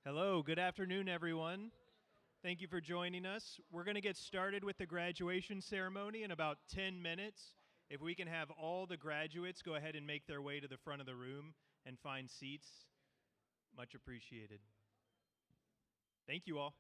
Hello, good afternoon, everyone. Thank you for joining us. We're going to get started with the graduation ceremony in about 10 minutes. If we can have all the graduates go ahead and make their way to the front of the room and find seats, much appreciated. Thank you all.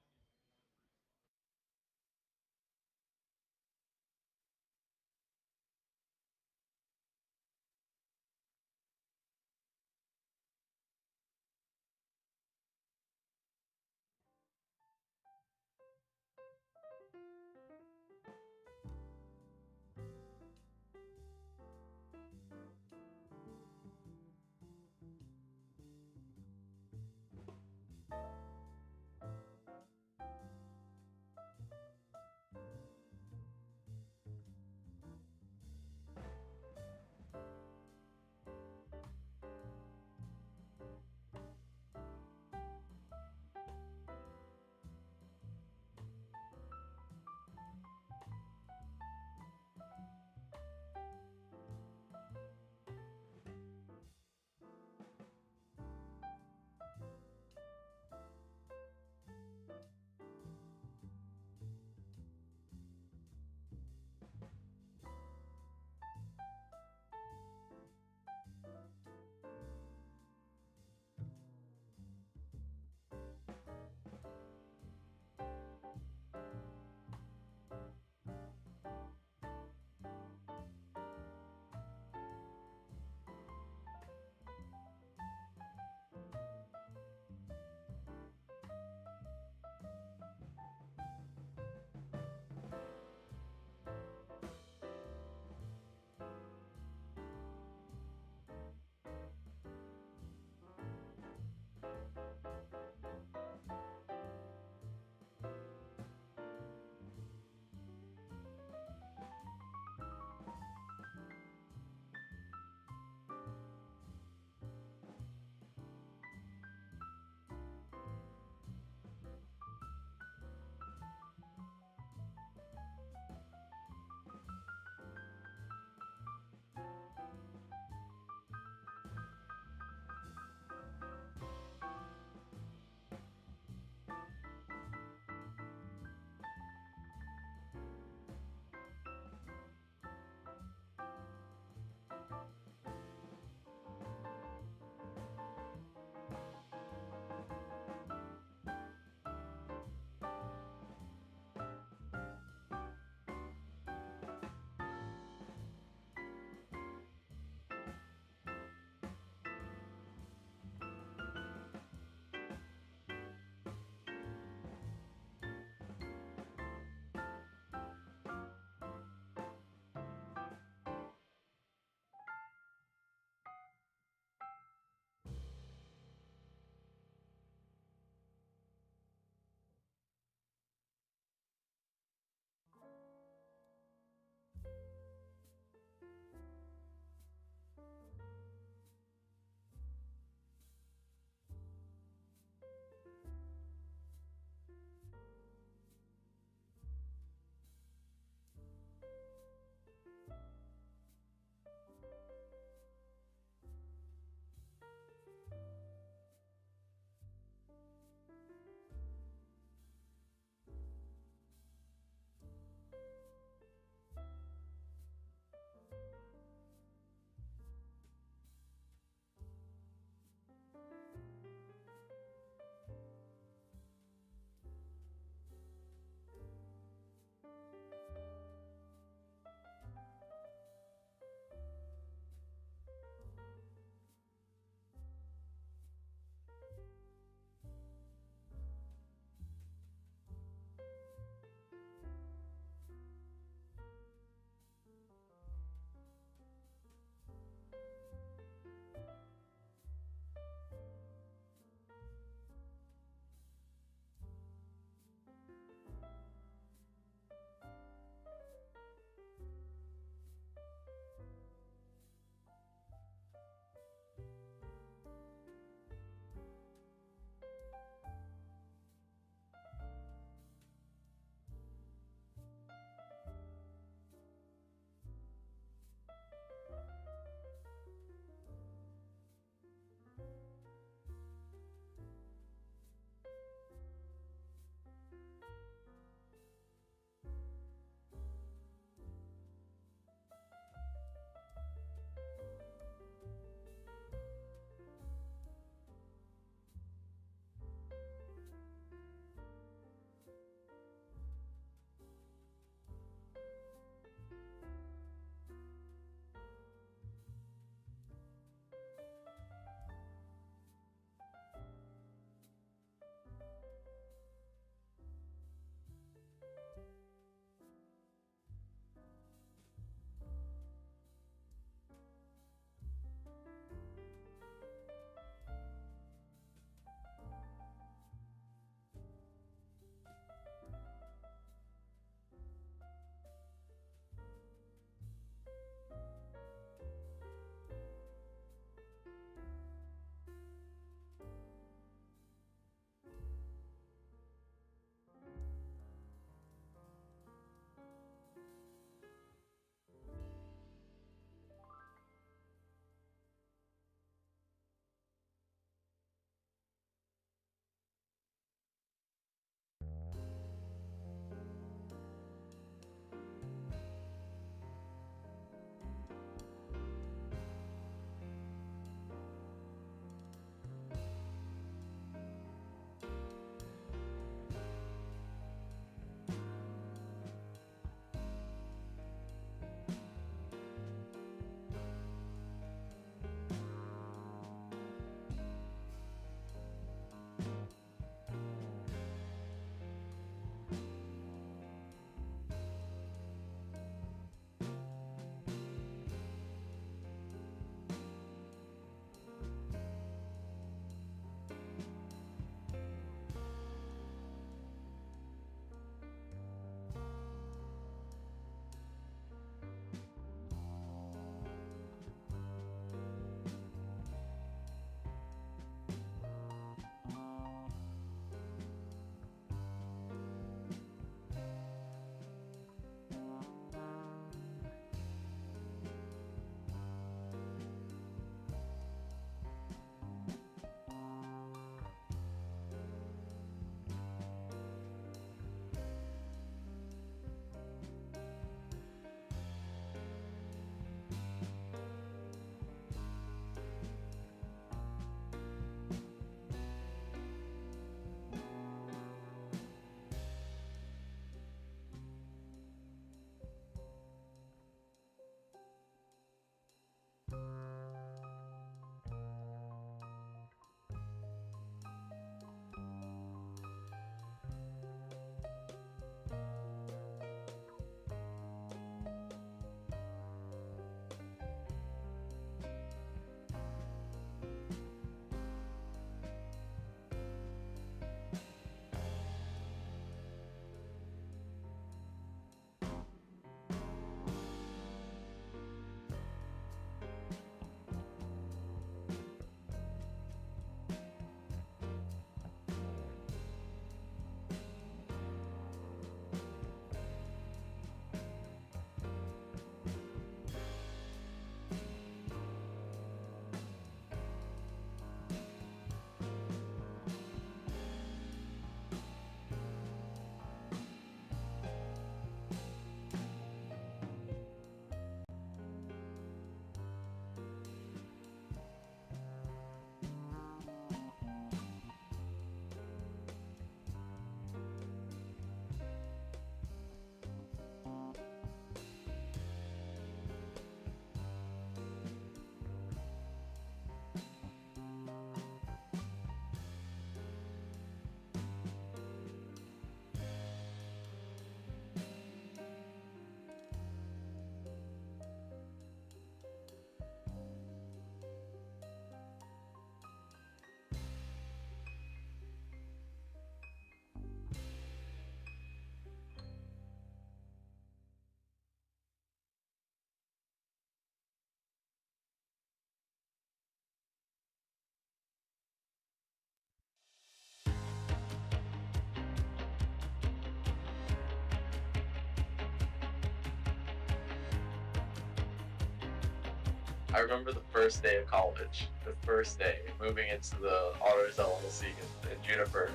I remember the first day of college, the first day, moving into the Honors LLC in Juniper.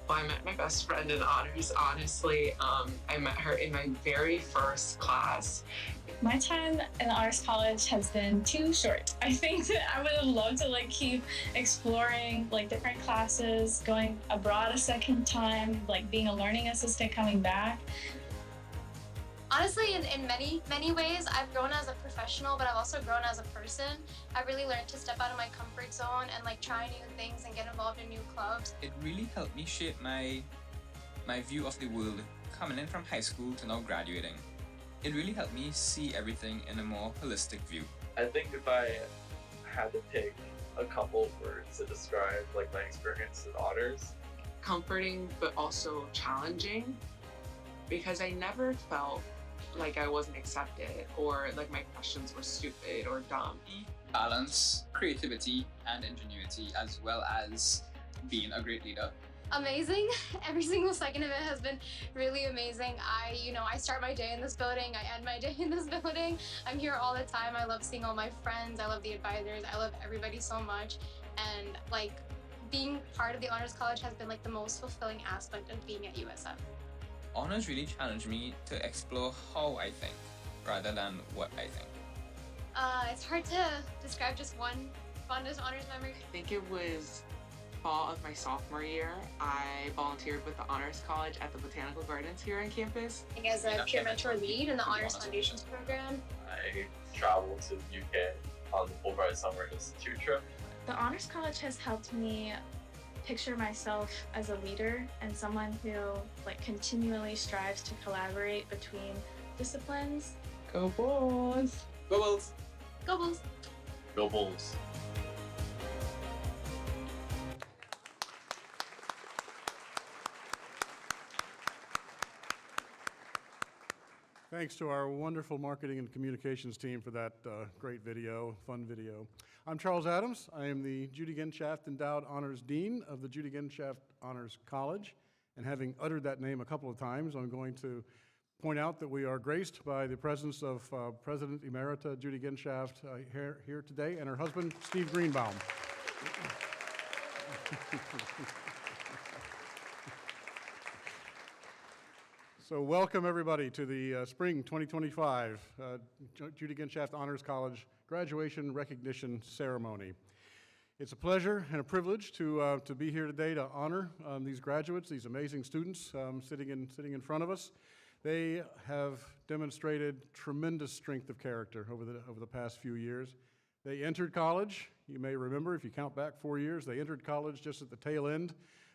Well, I met my best friend in honors, honestly. I met her in my very first class. My time in the Honors College has been too short. I think that I would have loved to keep exploring different classes, going abroad a second time, being a learning assistant coming back. Honestly, in many ways, I've grown as a professional, but I've also grown as a person. I really learned to step out of my comfort zone and try new things and get involved in new clubs. It really helped me shape my view of the world coming in from high school to now graduating. It really helped me see everything in a more holistic view. I think if I had to pick a couple words to describe my experience in honors, Comforting, but also challenging, because I never felt like I wasn't accepted or my questions were stupid or dumb. Balance, creativity, and ingenuity, as well as being a great leader. Amazing. Every single second of it has been really amazing. I start my day in this building. I end my day in this building. I'm here all the time. I love seeing all my friends. I love the advisors. I love everybody so much. And being part of the Honors College has been the most fulfilling aspect of being at USF. Honors really challenged me to explore how I think, rather than what I think. It's hard to describe just one fondest honors memory. I think it was fall of my sophomore year. I volunteered with the Honors College at the Botanical Gardens here on campus. As a peer mentor lead in the Honors Foundations program. I traveled to the UK on the Fulbright Summer Institute trip. The Honors College has helped me picture myself as a leader and someone who continually strives to collaborate between disciplines. Go Bulls! Go Bulls! Go Bulls! Go Bulls! Thanks to our wonderful marketing and communications team for that great video, fun video. I'm Charles Adams. I am the Judy Genshaft Endowed Honors Dean of the Judy Genshaft Honors College. And having uttered that name a couple of times, I'm going to point out that we are graced by the presence of President Emerita Judy Genshaft here today, and her husband, Steve Greenbaum. So welcome everybody to the Spring 2025 Judy Genshaft Honors College Graduation Recognition Ceremony. It's a pleasure and a privilege to be here today to honor these graduates, these amazing students sitting in front of us. They have demonstrated tremendous strength of character over the past few years. They entered college, you may remember if you count back 4 years, they entered college just at the tail end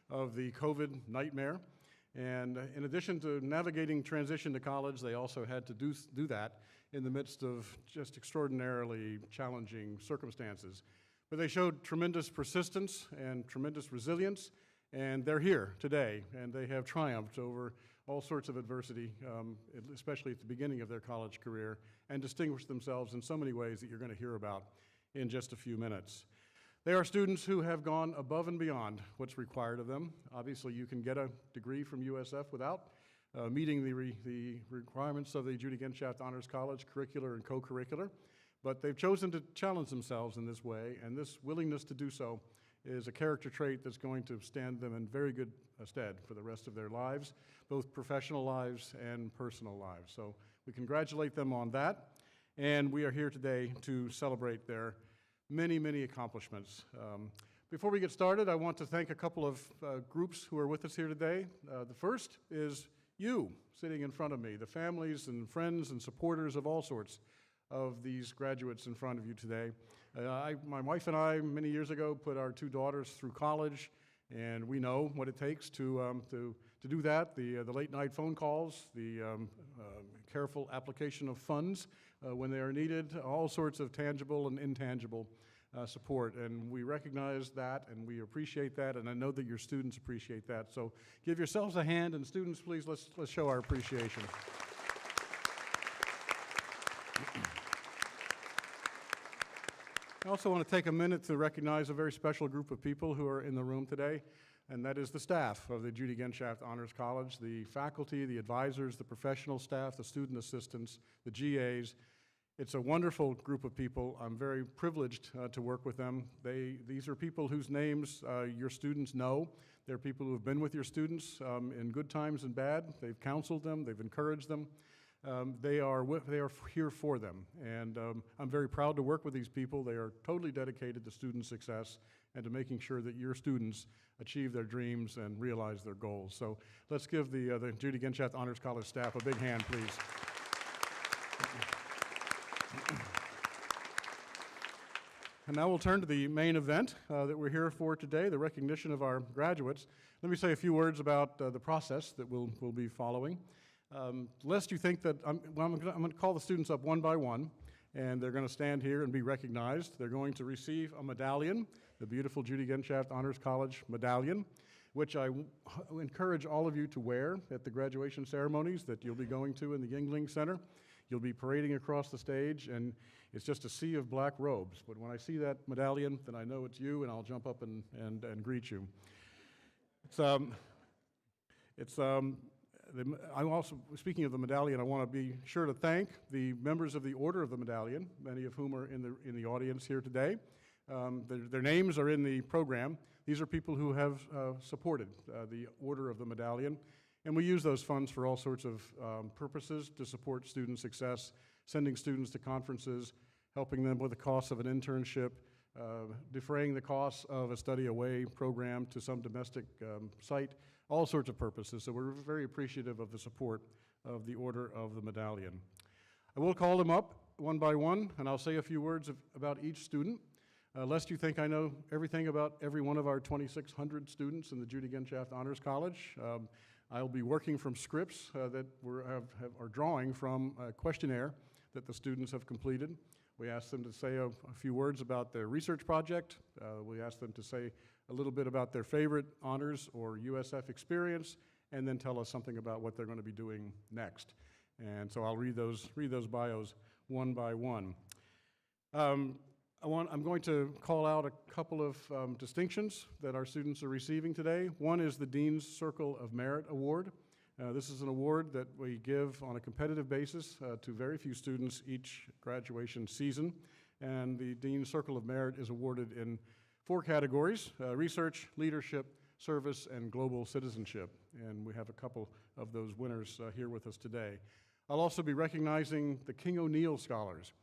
of the COVID nightmare. And in addition to navigating transition to college, they also had to do that in the midst of just extraordinarily challenging circumstances. But they showed tremendous persistence and tremendous resilience, and they're here today, and they have triumphed over all sorts of adversity, especially at the beginning of their college career, and distinguished themselves in so many ways that you're going to hear about in just a few minutes. They are students who have gone above and beyond what's required of them. Obviously, you can get a degree from USF without meeting the requirements of the Judy Genshaft Honors College curricular and co-curricular, but they've chosen to challenge themselves in this way, and this willingness to do so is a character trait that's going to stand them in very good stead for the rest of their lives, both professional lives and personal lives. So we congratulate them on that, and we are here today to celebrate their many, many accomplishments. Before we get started, I want to thank a couple of groups who are with us here today. The first is you sitting in front of me, the families and friends and supporters of all sorts of these graduates in front of you today. My wife and I, many years ago, put our 2 daughters through college, and we know what it takes to do that, the late night phone calls, the careful application of funds when they are needed, all sorts of tangible and intangible support. And we recognize that and we appreciate that, and I know that your students appreciate that. So give yourselves a hand, and students, please, let's show our appreciation. I also want to take a minute to recognize a very special group of people who are in the room today, and that is the staff of the Judy Genshaft Honors College, the faculty, the advisors, the professional staff, the student assistants, the GAs. It's a wonderful group of people. I'm very privileged to work with them. These are people whose names your students know. They're people who have been with your students in good times and bad. They've counseled them. They've encouraged them. They are here for them. And I'm very proud to work with these people. They are totally dedicated to student success and to making sure that your students achieve their dreams and realize their goals. So let's give the Judy Genshaft Honors College staff a big hand, please. And now we'll turn to the main event that we're here for today, the recognition of our graduates. Let me say a few words about the process that we'll be following. Lest you think that, I'm going to call the students up one by one, and they're going to stand here and be recognized. They're going to receive a medallion, the beautiful Judy Genshaft Honors College medallion, which I encourage all of you to wear at the graduation ceremonies that you'll be going to in the Yingling Center. You'll be parading across the stage, and it's just a sea of black robes. But when I see that medallion, then I know it's you, and I'll jump up and greet you. I'm also, speaking of the medallion, I want to be sure to thank the members of the Order of the Medallion, many of whom are in the audience here today. Their names are in the program. These are people who have supported the Order of the Medallion, and we use those funds for all sorts of purposes to support student success, sending students to conferences, helping them with the cost of an internship, defraying the costs of a study away program to some domestic site, all sorts of purposes. So we're very appreciative of the support of the Order of the Medallion. I will call them up one by one, and I'll say a few words about each student. Lest you think I know everything about every one of our 2,600 students in the Judy Genshaft Honors College, I'll be working from scripts that are drawing from a questionnaire that the students have completed. We asked them to say a few words about their research project. We asked them to say a little bit about their favorite honors or USF experience, and then tell us something about what they're going to be doing next. And so I'll read those bios one by one. I'm going to call out a couple of distinctions that our students are receiving today. One is the Dean's Circle of Merit Award. This is an award that we give on a competitive basis to very few students each graduation season. And the Dean's Circle of Merit is awarded in 4 categories: research, leadership, service, and global citizenship. And we have a couple of those winners here with us today. I'll also be recognizing the King O'Neill Scholars.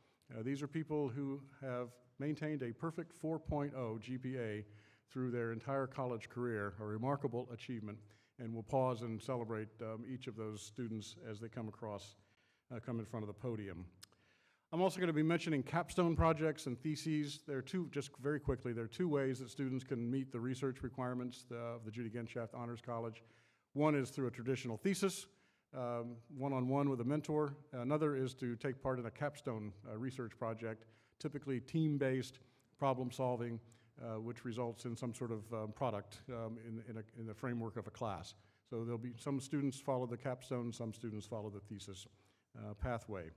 These are people who have maintained a perfect 4.0 GPA through their entire college career, a remarkable achievement, and we'll pause and celebrate each of those students as they come in front of the podium. I'm also going to be mentioning capstone projects and theses. Just very quickly, there are 2 ways that students can meet the research requirements of the Judy Genshaft Honors College. One is through a traditional thesis, one-on-one with a mentor. Another is to take part in a capstone research project, typically team-based problem solving, which results in some sort of product in the framework of a class. So there'll be some students follow the capstone, some students follow the thesis pathway.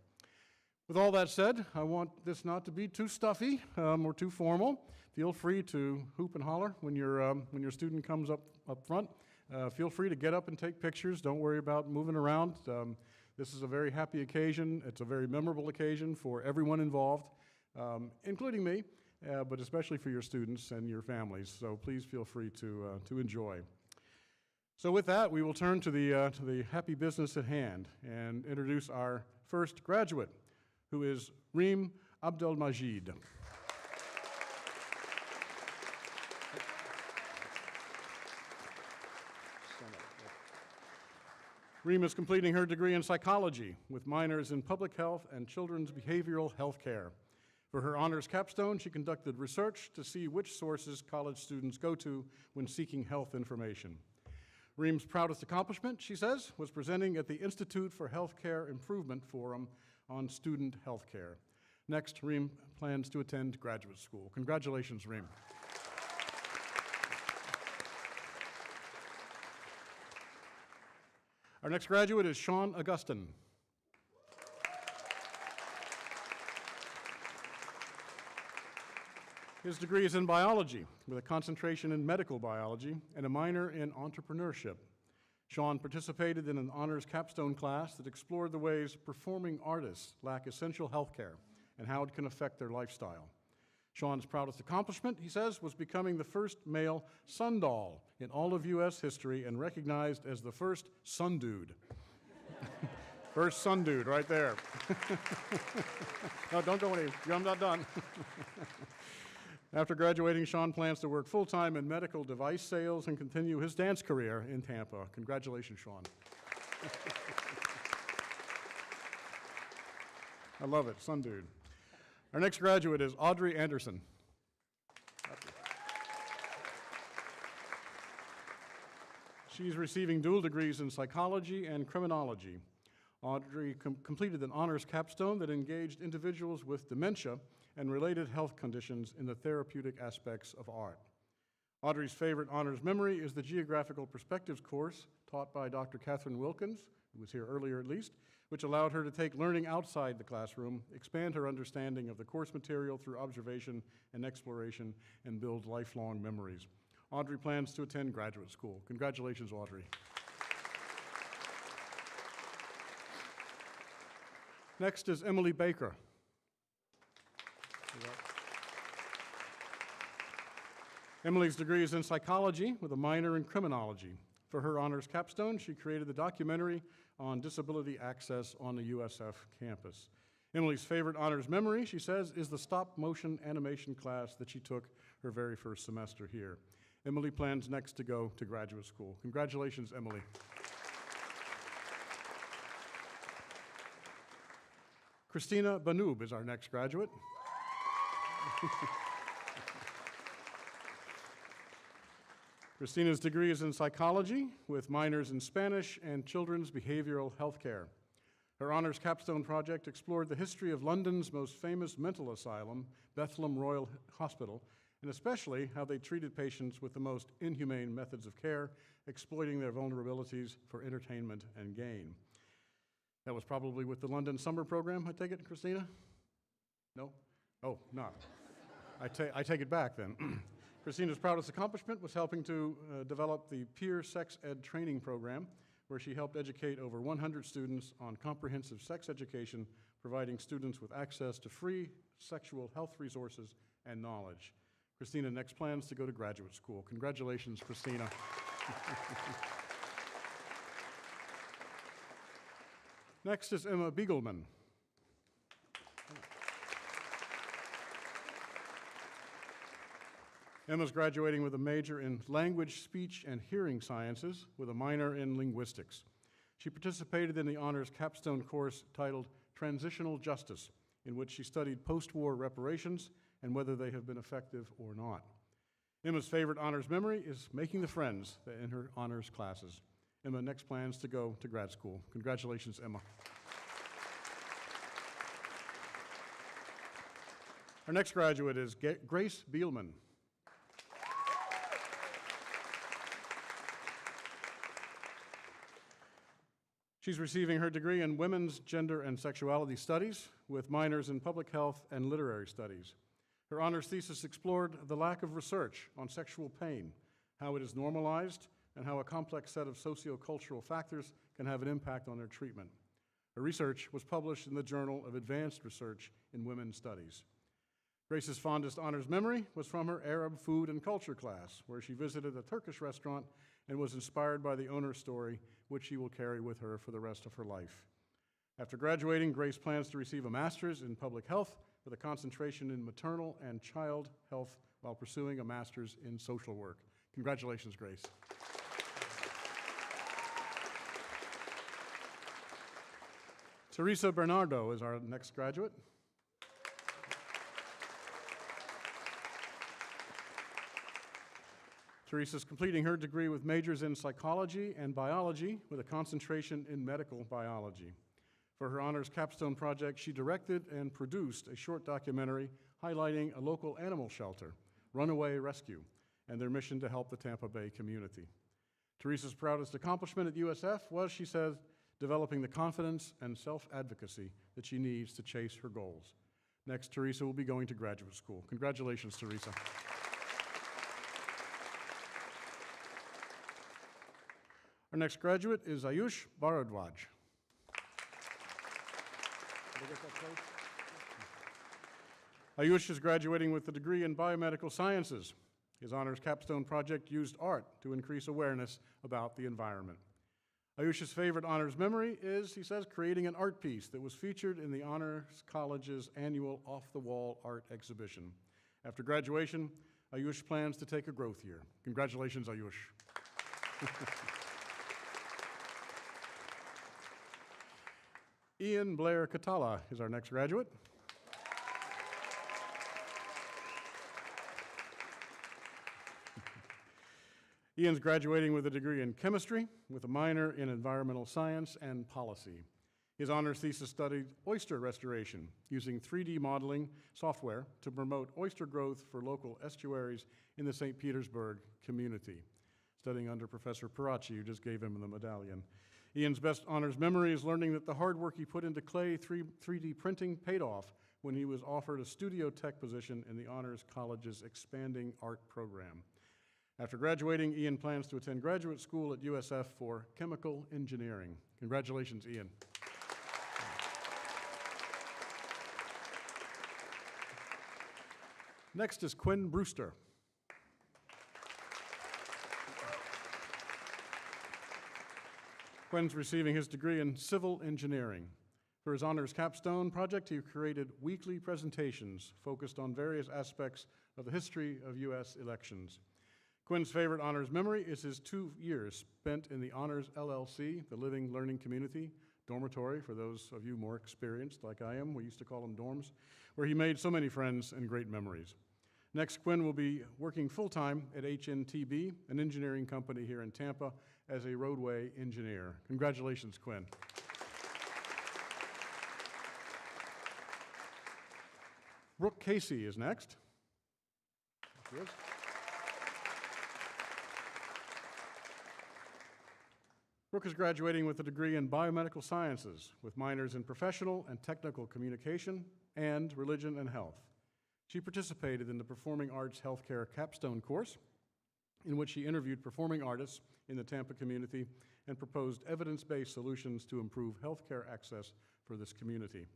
With all that said, I want this not to be too stuffy or too formal. Feel free to hoop and holler when your student comes up front. Feel free to get up and take pictures. Don't worry about moving around. This is a very happy occasion. It's a very memorable occasion for everyone involved, including me, but especially for your students and your families. So please feel free to enjoy. So with that, we will turn to the happy business at hand and introduce our first graduate, who is Reem Abdelmajid. Reem is completing her degree in psychology with minors in public health and children's behavioral health care. For her honors capstone, she conducted research to see which sources college students go to when seeking health information. Reem's proudest accomplishment, she says, was presenting at the Institute for Healthcare Improvement Forum on student health care. Next, Reem plans to attend graduate school. Congratulations, Reem. Our next graduate is Sean Augustin. His degree is in biology with a concentration in medical biology and a minor in entrepreneurship. Sean participated in an honors capstone class that explored the ways performing artists lack essential health care and how it can affect their lifestyle. Sean's proudest accomplishment, he says, was becoming the first male sundoll in all of U.S. history and recognized as the first sun dude. First sun dude right there. No, don't go anywhere. I'm not done. After graduating, Sean plans to work full-time in medical device sales and continue his dance career in Tampa. Congratulations, Sean. I love it, sun dude. Our next graduate is Audrey Anderson. She's receiving dual degrees in psychology and criminology. Audrey completed an honors capstone that engaged individuals with dementia and related health conditions in the therapeutic aspects of art. Audrey's favorite honors memory is the Geographical Perspectives course taught by Dr. Catherine Wilkins, who was here earlier at least, which allowed her to take learning outside the classroom, expand her understanding of the course material through observation and exploration, and build lifelong memories. Audrey plans to attend graduate school. Congratulations, Audrey. Next is Emily Baker. Emily's degree is in psychology with a minor in criminology. For her honors capstone, she created the documentary on disability access on the USF campus. Emily's favorite honors memory, she says, is the stop-motion animation class that she took her very first semester here. Emily plans next to go to graduate school. Congratulations, Emily. Christina Banoob is our next graduate. Christina's degree is in psychology with minors in Spanish and children's behavioral health care. Her honors capstone project explored the history of London's most famous mental asylum, Bethlem Royal Hospital, and especially how they treated patients with the most inhumane methods of care, exploiting their vulnerabilities for entertainment and gain. That was probably with the London Summer Program, I take it, Christina? No? Oh, not. I take it back then. Christina's proudest accomplishment was helping to develop the Peer Sex Ed Training Program, where she helped educate over 100 students on comprehensive sex education, providing students with access to free sexual health resources and knowledge. Christina next plans to go to graduate school. Congratulations, Christina. Next is Emma Biegelman. Emma's graduating with a major in language, speech, and hearing sciences with a minor in linguistics. She participated in the honors capstone course titled Transitional Justice, in which she studied post-war reparations and whether they have been effective or not. Emma's favorite honors memory is making the friends in her honors classes. Emma next plans to go to grad school. Congratulations, Emma. Our next graduate is Grace Bielman. She's receiving her degree in Women's Gender and Sexuality Studies with minors in Public Health and Literary Studies. Her honors thesis explored the lack of research on sexual pain, how it is normalized, and how a complex set of sociocultural factors can have an impact on their treatment. Her research was published in the Journal of Advanced Research in Women's Studies. Grace's fondest honors memory was from her Arab food and culture class, where she visited a Turkish restaurant and was inspired by the owner's story, which she will carry with her for the rest of her life. After graduating, Grace plans to receive a master's in public health with a concentration in maternal and child health while pursuing a master's in social work. Congratulations, Grace. Teresa Bernardo is our next graduate. Teresa's completing her degree with majors in psychology and biology with a concentration in medical biology. For her honors capstone project, she directed and produced a short documentary highlighting a local animal shelter, Runaway Rescue, and their mission to help the Tampa Bay community. Teresa's proudest accomplishment at USF was, she says, developing the confidence and self-advocacy that she needs to chase her goals. Next, Teresa will be going to graduate school. Congratulations, Teresa. Our next graduate is Ayush Bharadwaj. Did I get that close? Ayush is graduating with a degree in biomedical sciences. His honors capstone project used art to increase awareness about the environment. Ayush's favorite honors memory is, he says, creating an art piece that was featured in the Honors College's annual off-the-wall art exhibition. After graduation, Ayush plans to take a growth year. Congratulations, Ayush. Ian Blair Katala is our next graduate. Ian's graduating with a degree in chemistry with a minor in environmental science and policy. His honors thesis studied oyster restoration using 3D modeling software to promote oyster growth for local estuaries in the St. Petersburg community, studying under Professor Parachi, who just gave him the medallion. Ian's best honors memory is learning that the hard work he put into clay 3D printing paid off when he was offered a studio tech position in the Honors College's expanding art program. After graduating, Ian plans to attend graduate school at USF for chemical engineering. Congratulations, Ian. Next is Quinn Brewster. Quinn's receiving his degree in civil engineering. For his honors capstone project, he created weekly presentations focused on various aspects of the history of U.S. elections. Quinn's favorite honors memory is his 2 years spent in the Honors LLC, the Living Learning Community, dormitory, for those of you more experienced like I am, we used to call them dorms, where he made so many friends and great memories. Next, Quinn will be working full-time at HNTB, an engineering company here in Tampa, as a roadway engineer. Congratulations, Quinn. Brooke Casey is next. There she is. Brooke is graduating with a degree in biomedical sciences with minors in professional and technical communication and religion and health. She participated in the Performing Arts Healthcare Capstone course, in which she interviewed performing artists in the Tampa community and proposed evidence-based solutions to improve healthcare access for this community.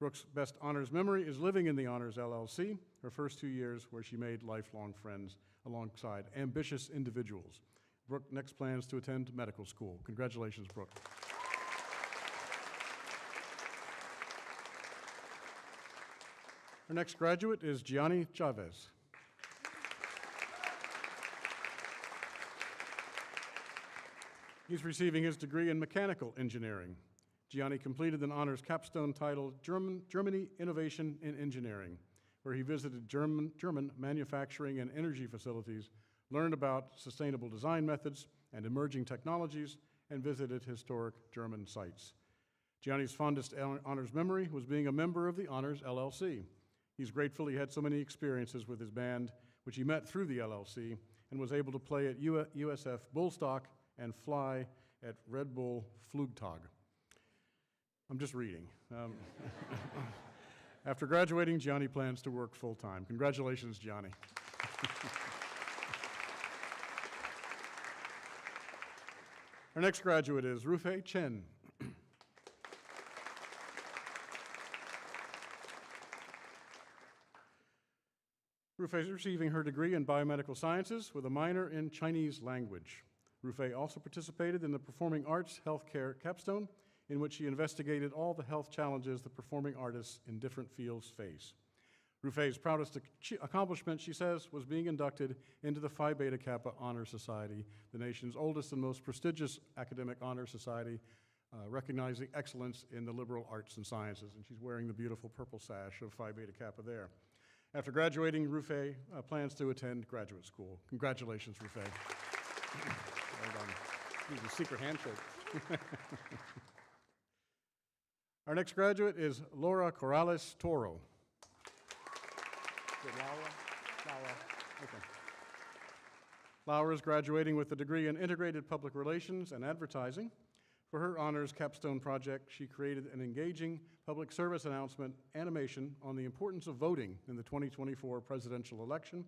Brooke's best honors memory is living in the Honors LLC, her first 2 years where she made lifelong friends alongside ambitious individuals. Brooke next plans to attend medical school. Congratulations, Brooke. Our next graduate is Gianni Chavez. He's receiving his degree in mechanical engineering. Gianni completed an honors capstone titled Germany Innovation in Engineering, where he visited German manufacturing and energy facilities, learned about sustainable design methods and emerging technologies, and visited historic German sites. Gianni's fondest honors memory was being a member of the Honors LLC. He's grateful he had so many experiences with his band, which he met through the LLC, and was able to play at USF Bullstock and fly at Red Bull Flugtag. I'm just reading. After graduating, Gianni plans to work full-time. Congratulations, Gianni. Our next graduate is Rufei Chen. Rufei is receiving her degree in biomedical sciences with a minor in Chinese language. Rufei also participated in the Performing Arts Healthcare Capstone, in which she investigated all the health challenges that performing artists in different fields face. Rufei's proudest accomplishment, she says, was being inducted into the Phi Beta Kappa Honor Society, the nation's oldest and most prestigious academic honor society, recognizing excellence in the liberal arts and sciences. And she's wearing the beautiful purple sash of Phi Beta Kappa there. After graduating, Rufei plans to attend graduate school. Congratulations, Rufei. Well done. Use a secret handshake. Our next graduate is Laura Corrales Toro. Is it Laura? Okay. Laura is graduating with a degree in integrated public relations and advertising. For her honors capstone project, she created an engaging public service announcement animation on the importance of voting in the 2024 presidential election,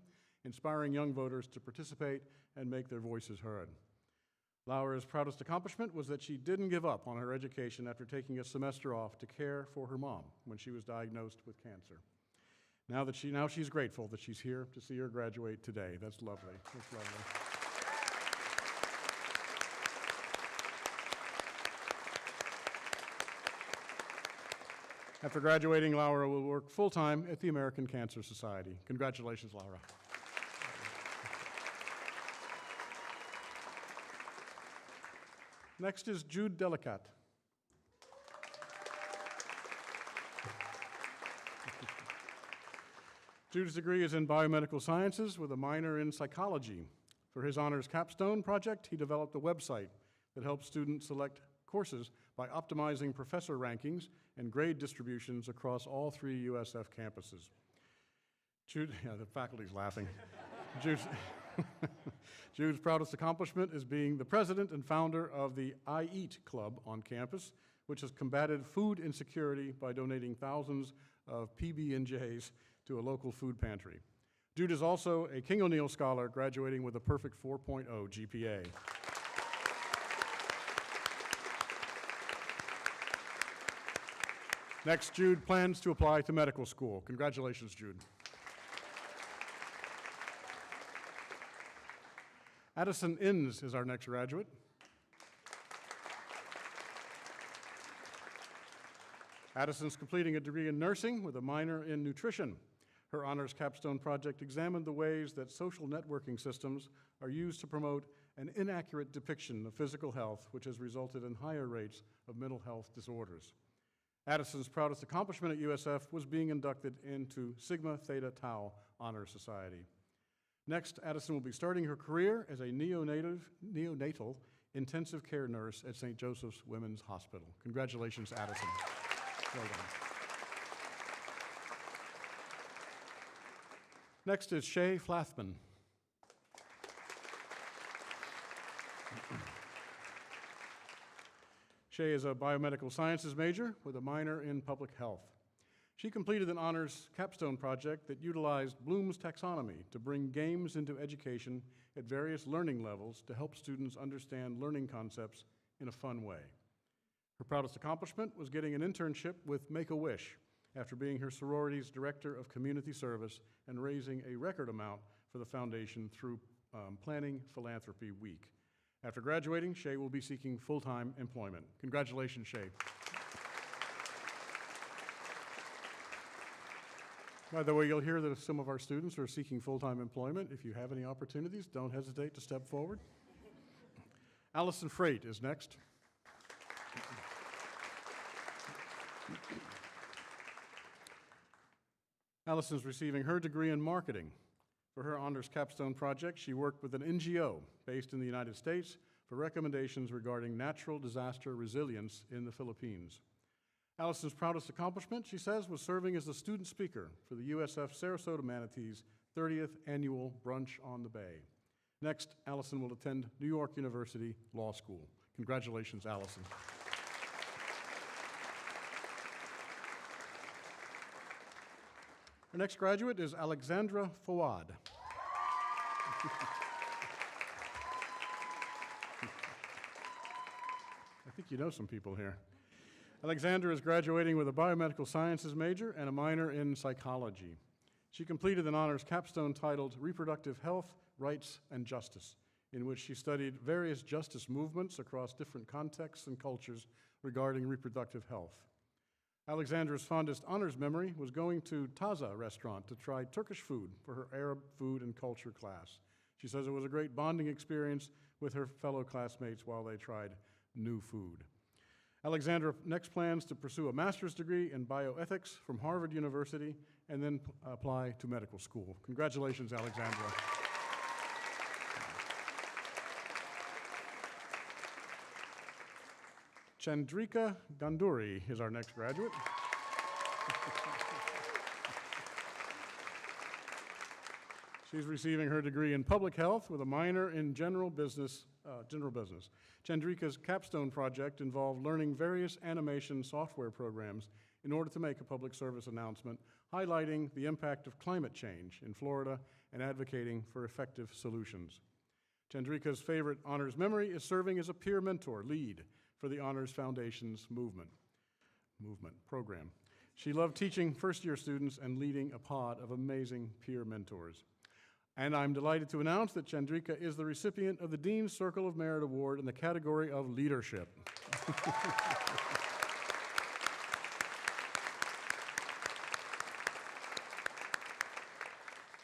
inspiring young voters to participate and make their voices heard. Laura's proudest accomplishment was that she didn't give up on her education after taking a semester off to care for her mom when she was diagnosed with cancer. Now she's grateful that she's here to see her graduate today. That's lovely. That's lovely. After graduating, Laura will work full-time at the American Cancer Society. Congratulations, Laura. Next is Jude Delicat. Jude's degree is in biomedical sciences with a minor in psychology. For his honors capstone project, he developed a website that helps students select courses by optimizing professor rankings and grade distributions across all 3 USF campuses. Jude, yeah, the faculty's laughing. Jude's proudest accomplishment is being the president and founder of the I Eat Club on campus, which has combated food insecurity by donating thousands of PB&Js to a local food pantry. Jude is also a King O'Neill Scholar, graduating with a perfect 4.0 GPA. Next, Jude plans to apply to medical school. Congratulations, Jude. Addison Inns is our next graduate. Addison's completing a degree in nursing with a minor in nutrition. Her honors capstone project examined the ways that social networking systems are used to promote an inaccurate depiction of physical health, which has resulted in higher rates of mental health disorders. Addison's proudest accomplishment at USF was being inducted into Sigma Theta Tau Honor Society. Next, Addison will be starting her career as a neonatal intensive care nurse at St. Joseph's Women's Hospital. Congratulations, Addison. Well done. Next is Shay Flathman. Shay is a biomedical sciences major with a minor in public health. She completed an honors capstone project that utilized Bloom's taxonomy to bring games into education at various learning levels to help students understand learning concepts in a fun way. Her proudest accomplishment was getting an internship with Make-A-Wish after being her sorority's director of community service and raising a record amount for the foundation through Planning Philanthropy Week. After graduating, Shay will be seeking full-time employment. Congratulations, Shay. By the way, you'll hear that some of our students are seeking full-time employment. If you have any opportunities, don't hesitate to step forward. Allison Freight is next. Allison's receiving her degree in marketing. For her honors capstone project, she worked with an NGO based in the United States for recommendations regarding natural disaster resilience in the Philippines. Allison's proudest accomplishment, she says, was serving as the student speaker for the USF Sarasota Manatees' 30th annual Brunch on the Bay. Next, Allison will attend New York University Law School. Congratulations, Allison. Our next graduate is Alexandra Fawad. I think you know some people here. Alexandra is graduating with a biomedical sciences major and a minor in psychology. She completed an honors capstone titled Reproductive Health, Rights, and Justice, in which she studied various justice movements across different contexts and cultures regarding reproductive health. Alexandra's fondest honors memory was going to Taza restaurant to try Turkish food for her Arab food and culture class. She says it was a great bonding experience with her fellow classmates while they tried new food. Alexandra next plans to pursue a master's degree in bioethics from Harvard University and then apply to medical school. Congratulations, Alexandra. Chandrika Ganduri is our next graduate. She's receiving her degree in public health with a minor in general business. Chandrika's capstone project involved learning various animation software programs in order to make a public service announcement highlighting the impact of climate change in Florida and advocating for effective solutions. Chandrika's favorite honors memory is serving as a peer mentor lead for the Honors Foundation's movement program. She loved teaching first-year students and leading a pod of amazing peer mentors. And I'm delighted to announce that Chandrika is the recipient of the Dean's Circle of Merit Award in the category of Leadership.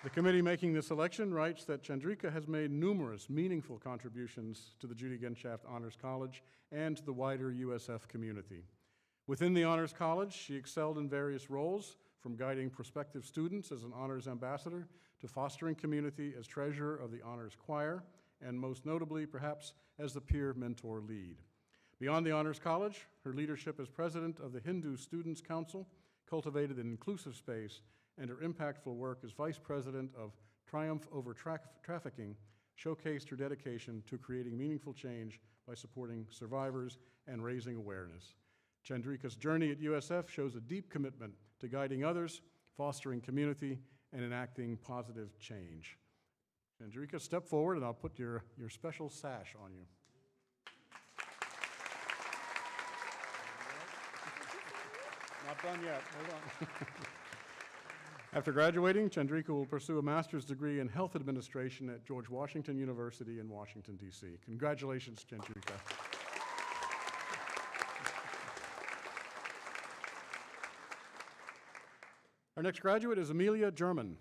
The committee making the selection writes that Chandrika has made numerous meaningful contributions to the Judy Genshaft Honors College and to the wider USF community. Within the Honors College, she excelled in various roles, from guiding prospective students as an honors ambassador to fostering community as treasurer of the honors choir, and most notably, perhaps, as the peer mentor lead. Beyond the Honors College, her leadership as president of the Hindu Students' Council cultivated an inclusive space, and her impactful work as vice president of Triumph Over Trafficking showcased her dedication to creating meaningful change by supporting survivors and raising awareness. Chandrika's journey at USF shows a deep commitment to guiding others, fostering community, and enacting positive change. Chandrika, step forward and I'll put your special sash on you. Not done yet, hold on. After graduating, Chandrika will pursue a master's degree in health administration at George Washington University in Washington, D.C. Congratulations, Chandrika. Our next graduate is Amelia German.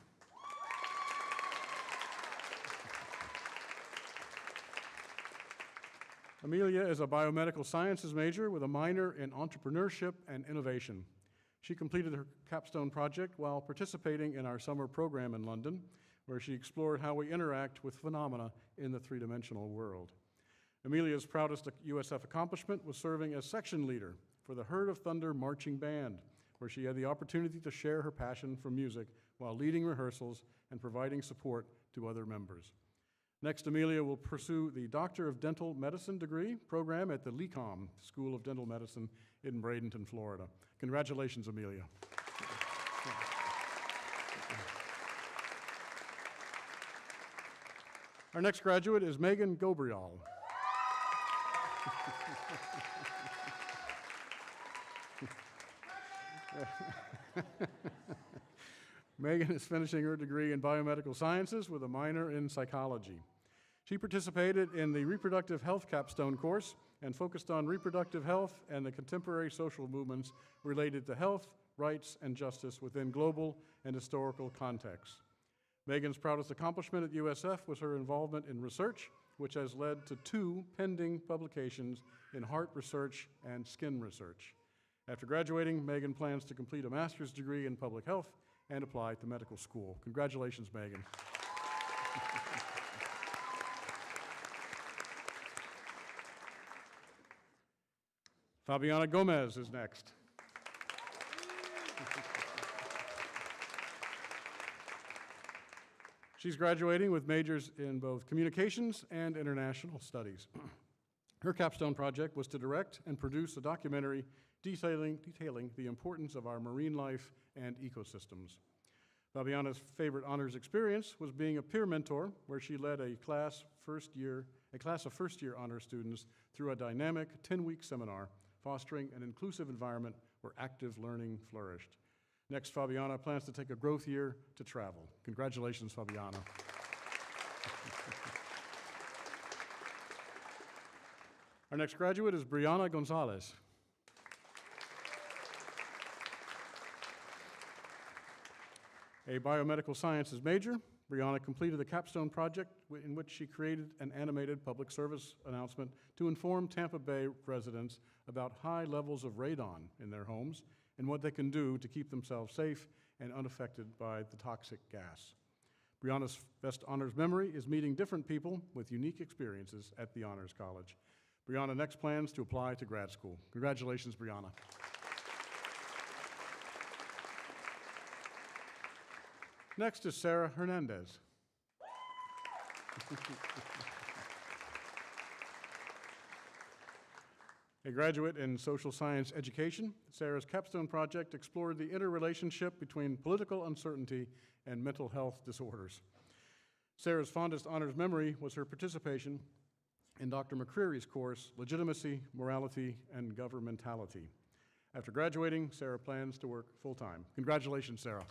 Amelia is a biomedical sciences major with a minor in entrepreneurship and innovation. She completed her capstone project while participating in our summer program in London, where she explored how we interact with phenomena in the three-dimensional world. Amelia's proudest USF accomplishment was serving as section leader for the Herd of Thunder Marching Band, where she had the opportunity to share her passion for music while leading rehearsals and providing support to other members. Next, Amelia will pursue the Doctor of Dental Medicine degree program at the LECOM School of Dental Medicine in Bradenton, Florida. Congratulations, Amelia. Our next graduate is Megan Gobrial. Megan is finishing her degree in biomedical sciences with a minor in psychology. She participated in the reproductive health capstone course and focused on reproductive health and the contemporary social movements related to health, rights, and justice within global and historical contexts. Megan's proudest accomplishment at USF was her involvement in research, which has led to 2 pending publications in heart research and skin research. After graduating, Megan plans to complete a master's degree in public health and apply to medical school. Congratulations, Megan. Fabiana Gomez is next. She's graduating with majors in both communications and international studies. Her capstone project was to direct and produce a documentary detailing the importance of our marine life and ecosystems. Fabiana's favorite honors experience was being a peer mentor, where she led a class of first-year honor students through a dynamic 10-week seminar, fostering an inclusive environment where active learning flourished. Next, Fabiana plans to take a growth year to travel. Congratulations, Fabiana. Our next graduate is Brianna Gonzalez. A biomedical sciences major, Brianna completed a capstone project in which she created an animated public service announcement to inform Tampa Bay residents about high levels of radon in their homes and what they can do to keep themselves safe and unaffected by the toxic gas. Brianna's best honors memory is meeting different people with unique experiences at the Honors College. Brianna next plans to apply to grad school. Congratulations, Brianna. Next is Sarah Hernandez. A graduate in social science education, Sarah's capstone project explored the interrelationship between political uncertainty and mental health disorders. Sarah's fondest honors memory was her participation in Dr. McCreary's course, Legitimacy, Morality, and Governmentality. After graduating, Sarah plans to work full-time. Congratulations, Sarah.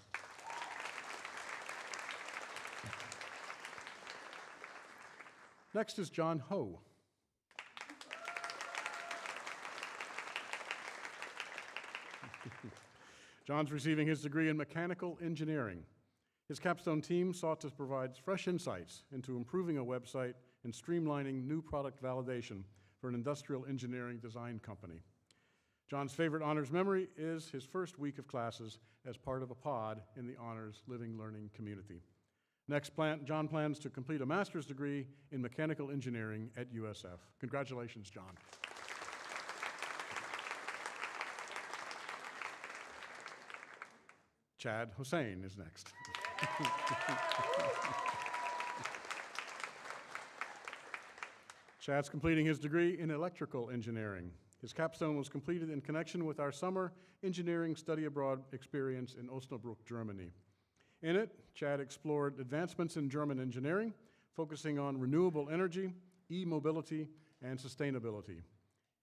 Next is John Ho. John's receiving his degree in mechanical engineering. His capstone team sought to provide fresh insights into improving a website and streamlining new product validation for an industrial engineering design company. John's favorite honors memory is his first week of classes as part of a pod in the honors living learning community. Next, John plans to complete a master's degree in mechanical engineering at USF. Congratulations, John. Chad Hossein is next. Chad's completing his degree in electrical engineering. His capstone was completed in connection with our summer engineering study abroad experience in Osnabrück, Germany. In it, Chad explored advancements in German engineering, focusing on renewable energy, e-mobility, and sustainability.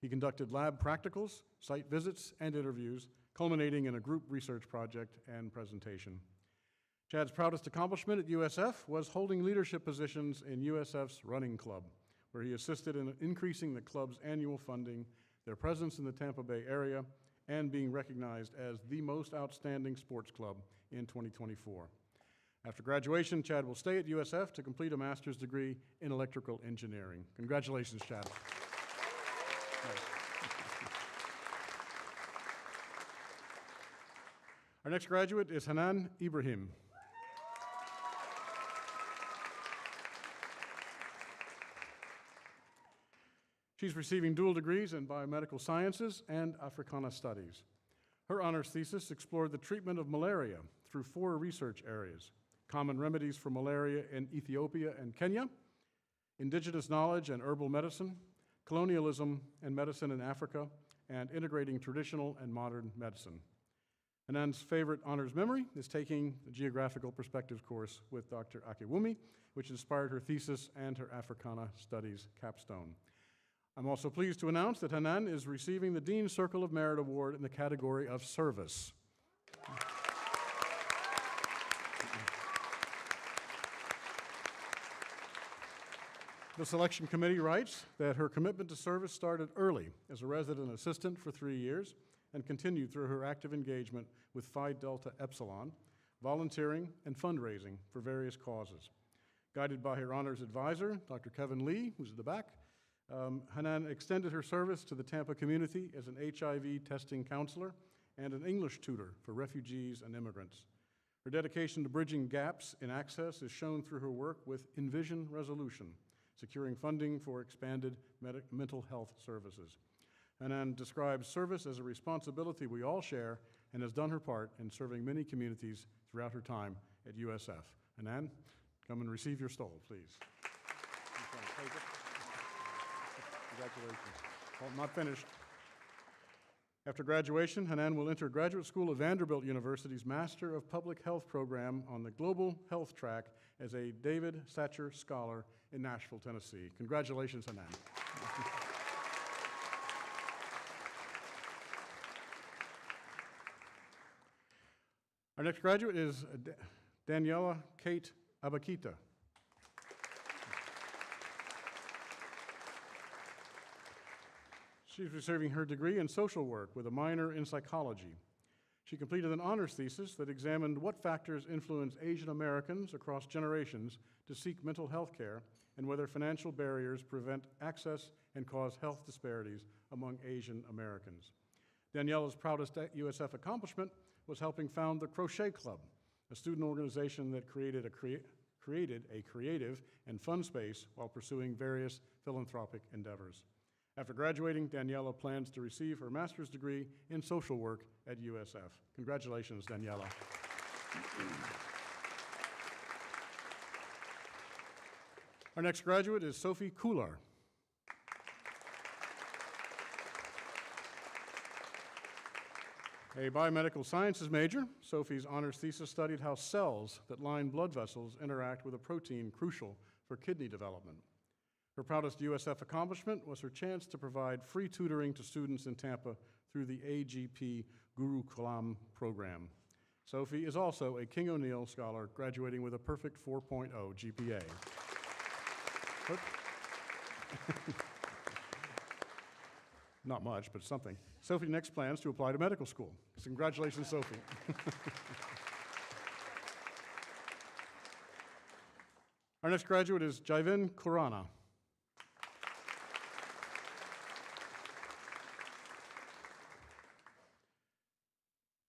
He conducted lab practicals, site visits, and interviews, culminating in a group research project and presentation. Chad's proudest accomplishment at USF was holding leadership positions in USF's running club, where he assisted in increasing the club's annual funding, their presence in the Tampa Bay area, and being recognized as the most outstanding sports club in 2024. After graduation, Chad will stay at USF to complete a master's degree in electrical engineering. Congratulations, Chad. Our next graduate is Hanan Ibrahim. She's receiving dual degrees in biomedical sciences and Africana studies. Her honors thesis explored the treatment of malaria through 4 research areas: common remedies for malaria in Ethiopia and Kenya, indigenous knowledge and herbal medicine, colonialism and medicine in Africa, and integrating traditional and modern medicine. Hanan's favorite honors memory is taking the Geographical Perspectives course with Dr. Akiwumi, which inspired her thesis and her Africana Studies capstone. I'm also pleased to announce that Hanan is receiving the Dean's Circle of Merit Award in the category of service. The selection committee writes that her commitment to service started early as a resident assistant for 3 years and continued through her active engagement with Phi Delta Epsilon, volunteering and fundraising for various causes. Guided by her honors advisor, Dr. Kevin Lee, who's at the back, Hanan extended her service to the Tampa community as an HIV testing counselor and an English tutor for refugees and immigrants. Her dedication to bridging gaps in access is shown through her work with Envision Resolution, securing funding for expanded mental health services. Hanan describes service as a responsibility we all share and has done her part in serving many communities throughout her time at USF. Hanan, come and receive your stole, please. Congratulations. Well, not finished. After graduation, Hanan will enter graduate school at Vanderbilt University's Master of Public Health program on the Global Health track as a David Satcher Scholar in Nashville, Tennessee. Congratulations, Hanan. Our next graduate is Daniela Kate Abakita. She's receiving her degree in social work with a minor in psychology. She completed an honors thesis that examined what factors influence Asian Americans across generations to seek mental health care and whether financial barriers prevent access and cause health disparities among Asian Americans. Daniela's proudest USF accomplishment was helping found the Crochet Club, a student organization that created a creative and fun space while pursuing various philanthropic endeavors. After graduating, Daniela plans to receive her master's degree in social work at USF. Congratulations, Daniela. Our next graduate is Sophie Kular. A biomedical sciences major, Sophie's honors thesis studied how cells that line blood vessels interact with a protein crucial for kidney development. Her proudest USF accomplishment was her chance to provide free tutoring to students in Tampa through the AGP Gurukulam program. Sophie is also a King O'Neill Scholar, graduating with a perfect 4.0 GPA. Not much, but something. Sophie next plans to apply to medical school. So congratulations, Sophie. Our next graduate is Jaiven Kurana.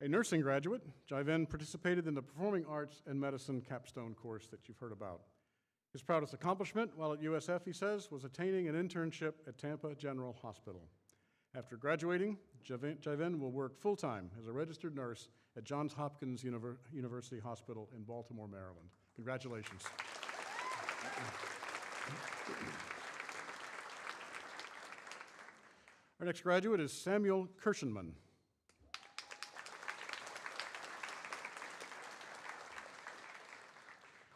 A nursing graduate, Jaiven participated in the Performing Arts and Medicine capstone course that you've heard about. His proudest accomplishment while at USF, he says, was attaining an internship at Tampa General Hospital. After graduating, Jaiven will work full-time as a registered nurse at Johns Hopkins University Hospital in Baltimore, Maryland. Congratulations. Our next graduate is Samuel Kirshenman.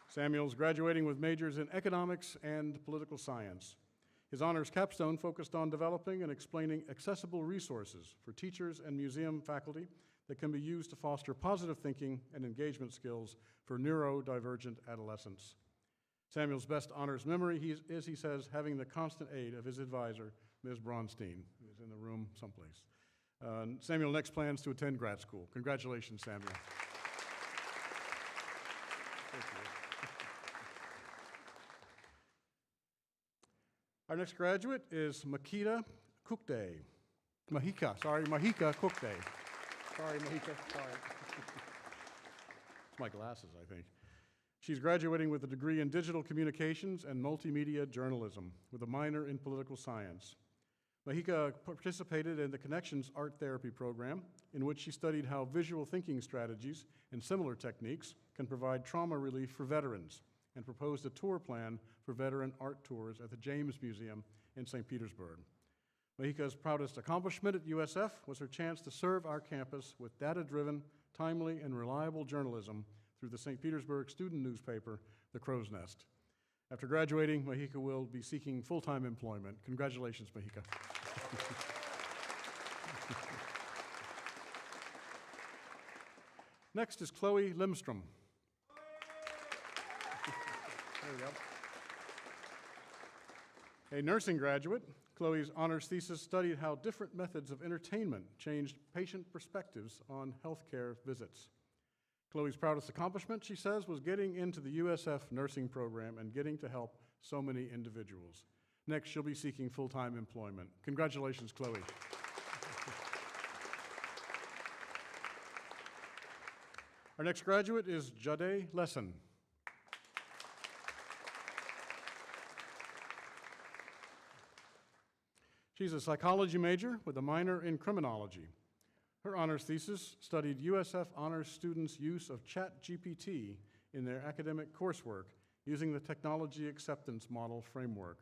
Samuel's graduating with majors in economics and political science. His honors capstone focused on developing and explaining accessible resources for teachers and museum faculty that can be used to foster positive thinking and engagement skills for neurodivergent adolescents. Samuel's best honors memory is, he says, having the constant aid of his advisor, Ms. Bronstein, who is in the room someplace. Samuel next plans to attend grad school. Congratulations, Samuel. Thank you. Our next graduate is Mahika Kukde. Mahika Kukde. Sorry, Mahika, sorry. It's my glasses, I think. She's graduating with a degree in digital communications and multimedia journalism with a minor in political science. Mahika participated in the Connections Art Therapy program, in which she studied how visual thinking strategies and similar techniques can provide trauma relief for veterans, and proposed a tour plan for veteran art tours at the James Museum in St. Petersburg. Mahika's proudest accomplishment at USF was her chance to serve our campus with data-driven, timely, and reliable journalism through the St. Petersburg student newspaper, The Crow's Nest. After graduating, Mahika will be seeking full-time employment. Congratulations, Mahika. Next is Chloe Limstrom. There we go. A nursing graduate, Chloe's honors thesis studied how different methods of entertainment changed patient perspectives on healthcare visits. Chloe's proudest accomplishment, she says, was getting into the USF nursing program and getting to help so many individuals. Next, she'll be seeking full-time employment. Congratulations, Chloe. Our next graduate is Jade Lesson. She's a psychology major with a minor in criminology. Her honors thesis studied USF honors students' use of ChatGPT in their academic coursework using the Technology Acceptance Model framework.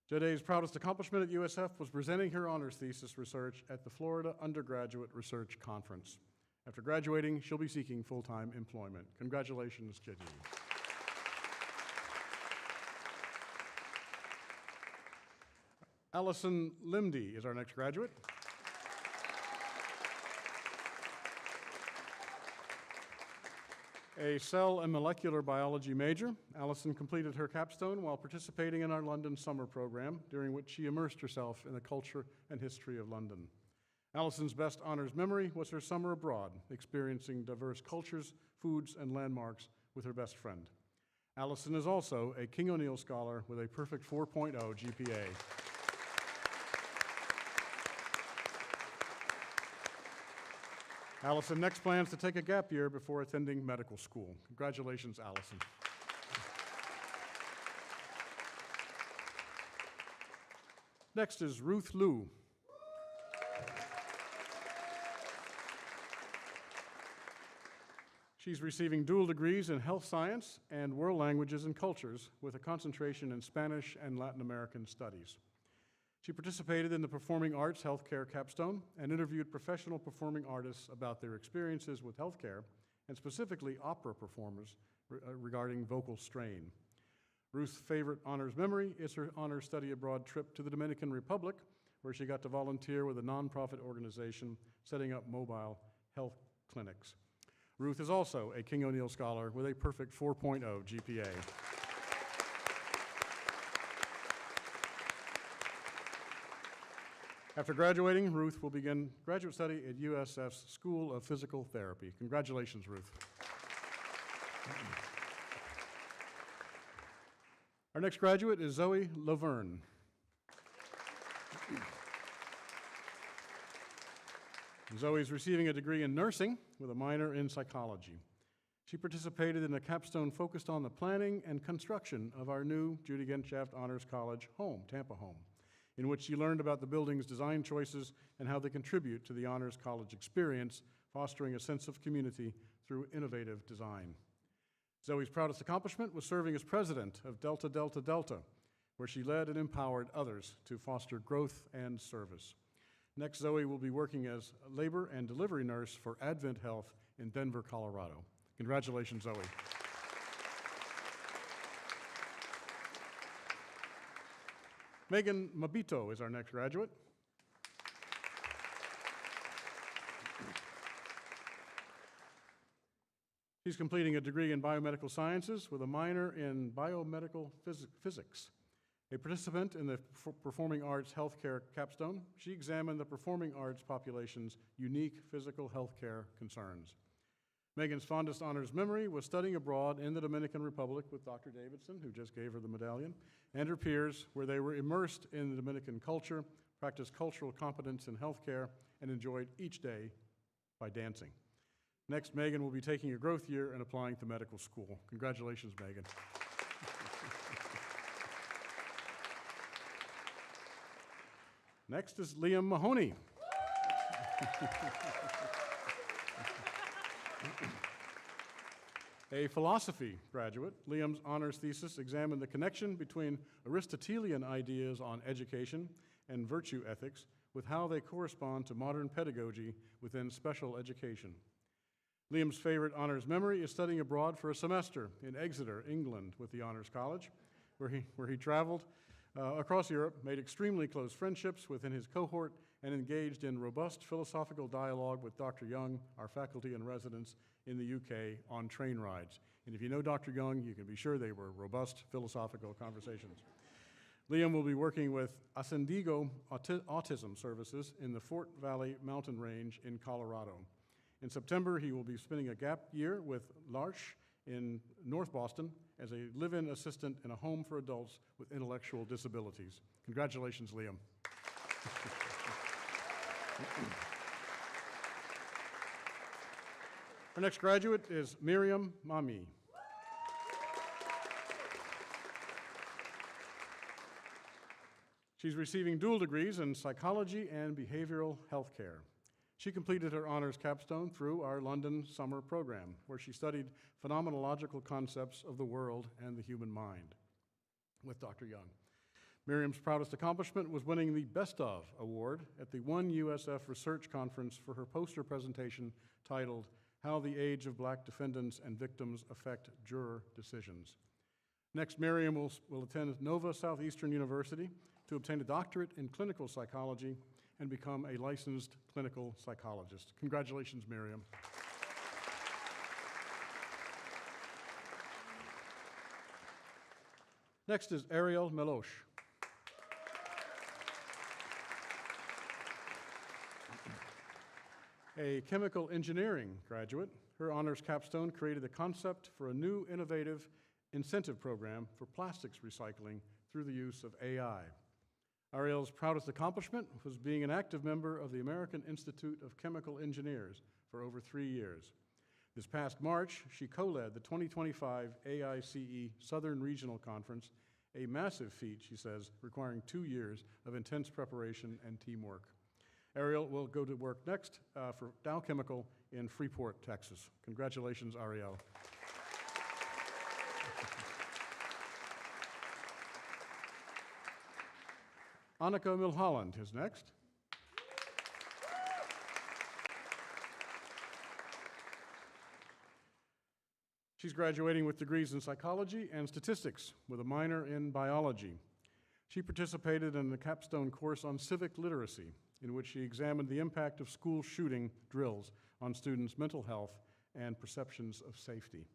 Jade's proudest accomplishment at USF was presenting her honors thesis research at the Florida Undergraduate Research Conference. After graduating, she'll be seeking full-time employment. Congratulations, Jade. Allison Limdy is our next graduate. A cell and molecular biology major, Allison completed her capstone while participating in our London summer program, during which she immersed herself in the culture and history of London. Allison's best honors memory was her summer abroad, experiencing diverse cultures, foods, and landmarks with her best friend. Allison is also a King O'Neill Scholar with a perfect 4.0 GPA. Allison next plans to take a gap year before attending medical school. Congratulations, Allison. Next is Ruth Liu. She's receiving dual degrees in health science and world languages and cultures with a concentration in Spanish and Latin American studies. She participated in the Performing Arts Healthcare Capstone and interviewed professional performing artists about their experiences with healthcare, and specifically opera performers regarding vocal strain. Ruth's favorite honors memory is her honors study abroad trip to the Dominican Republic, where she got to volunteer with a nonprofit organization setting up mobile health clinics. Ruth is also a King O'Neill Scholar with a perfect 4.0 GPA. After graduating, Ruth will begin graduate study at USF's School of Physical Therapy. Congratulations, Ruth. Our next graduate is Zoe Laverne. Zoe is receiving a degree in nursing with a minor in psychology. She participated in a capstone focused on the planning and construction of our new Judy Genshaft Honors College home, Tampa home, in which she learned about the building's design choices and how they contribute to the Honors College experience, fostering a sense of community through innovative design. Zoe's proudest accomplishment was serving as president of Delta Delta Delta, where she led and empowered others to foster growth and service. Next, Zoe will be working as a labor and delivery nurse for Advent Health in Denver, Colorado. Congratulations, Zoe. Megan Mabito is our next graduate. She's completing a degree in biomedical sciences with a minor in biomedical physics. A participant in the Performing Arts Healthcare Capstone, she examined the performing arts population's unique physical healthcare concerns. Megan's fondest honors memory was studying abroad in the Dominican Republic with Dr. Davidson, who just gave her the medallion, and her peers, where they were immersed in the Dominican culture, practiced cultural competence in healthcare, and enjoyed each day by dancing. Next, Megan will be taking a growth year and applying to medical school. Congratulations, Megan. Next is Liam Mahoney. A philosophy graduate, Liam's honors thesis examined the connection between Aristotelian ideas on education and virtue ethics with how they correspond to modern pedagogy within special education. Liam's favorite honors memory is studying abroad for a semester in Exeter, England, with the Honors College, where he traveled across Europe, made extremely close friendships within his cohort, and engaged in robust philosophical dialogue with Dr. Young, our faculty in residence in the UK, on train rides. And if you know Dr. Young, you can be sure they were robust philosophical conversations. Liam will be working with Ascendigo Autism Services in the Fort Valley Mountain Range in Colorado. In September, he will be spending a gap year with L'Arche in North Boston as a live-in assistant in a home for adults with intellectual disabilities. Congratulations, Liam. Our next graduate is Miriam Mami. She's receiving dual degrees in psychology and behavioral health care. She completed her honors capstone through our London summer program, where she studied phenomenological concepts of the world and the human mind with Dr. Young. Miriam's proudest accomplishment was winning the Best Of Award at the One USF Research Conference for her poster presentation titled, How the Age of Black Defendants and Victims Affect Juror Decisions. Next, Miriam will attend Nova Southeastern University to obtain a doctorate in clinical psychology and become a licensed clinical psychologist. Congratulations, Miriam. Next is Ariel Meloche. A chemical engineering graduate, her honors capstone created a concept for a new innovative incentive program for plastics recycling through the use of AI. Ariel's proudest accomplishment was being an active member of the American Institute of Chemical Engineers for over 3 years. This past March, she co-led the 2025 AICE Southern Regional Conference, a massive feat, she says, requiring 2 years of intense preparation and teamwork. Ariel will go to work next for Dow Chemical in Freeport, Texas. Congratulations, Ariel. Annika Milholland is next. She's graduating with degrees in psychology and statistics with a minor in biology. She participated in the capstone course on civic literacy, in which she examined the impact of school shooting drills on students' mental health and perceptions of safety.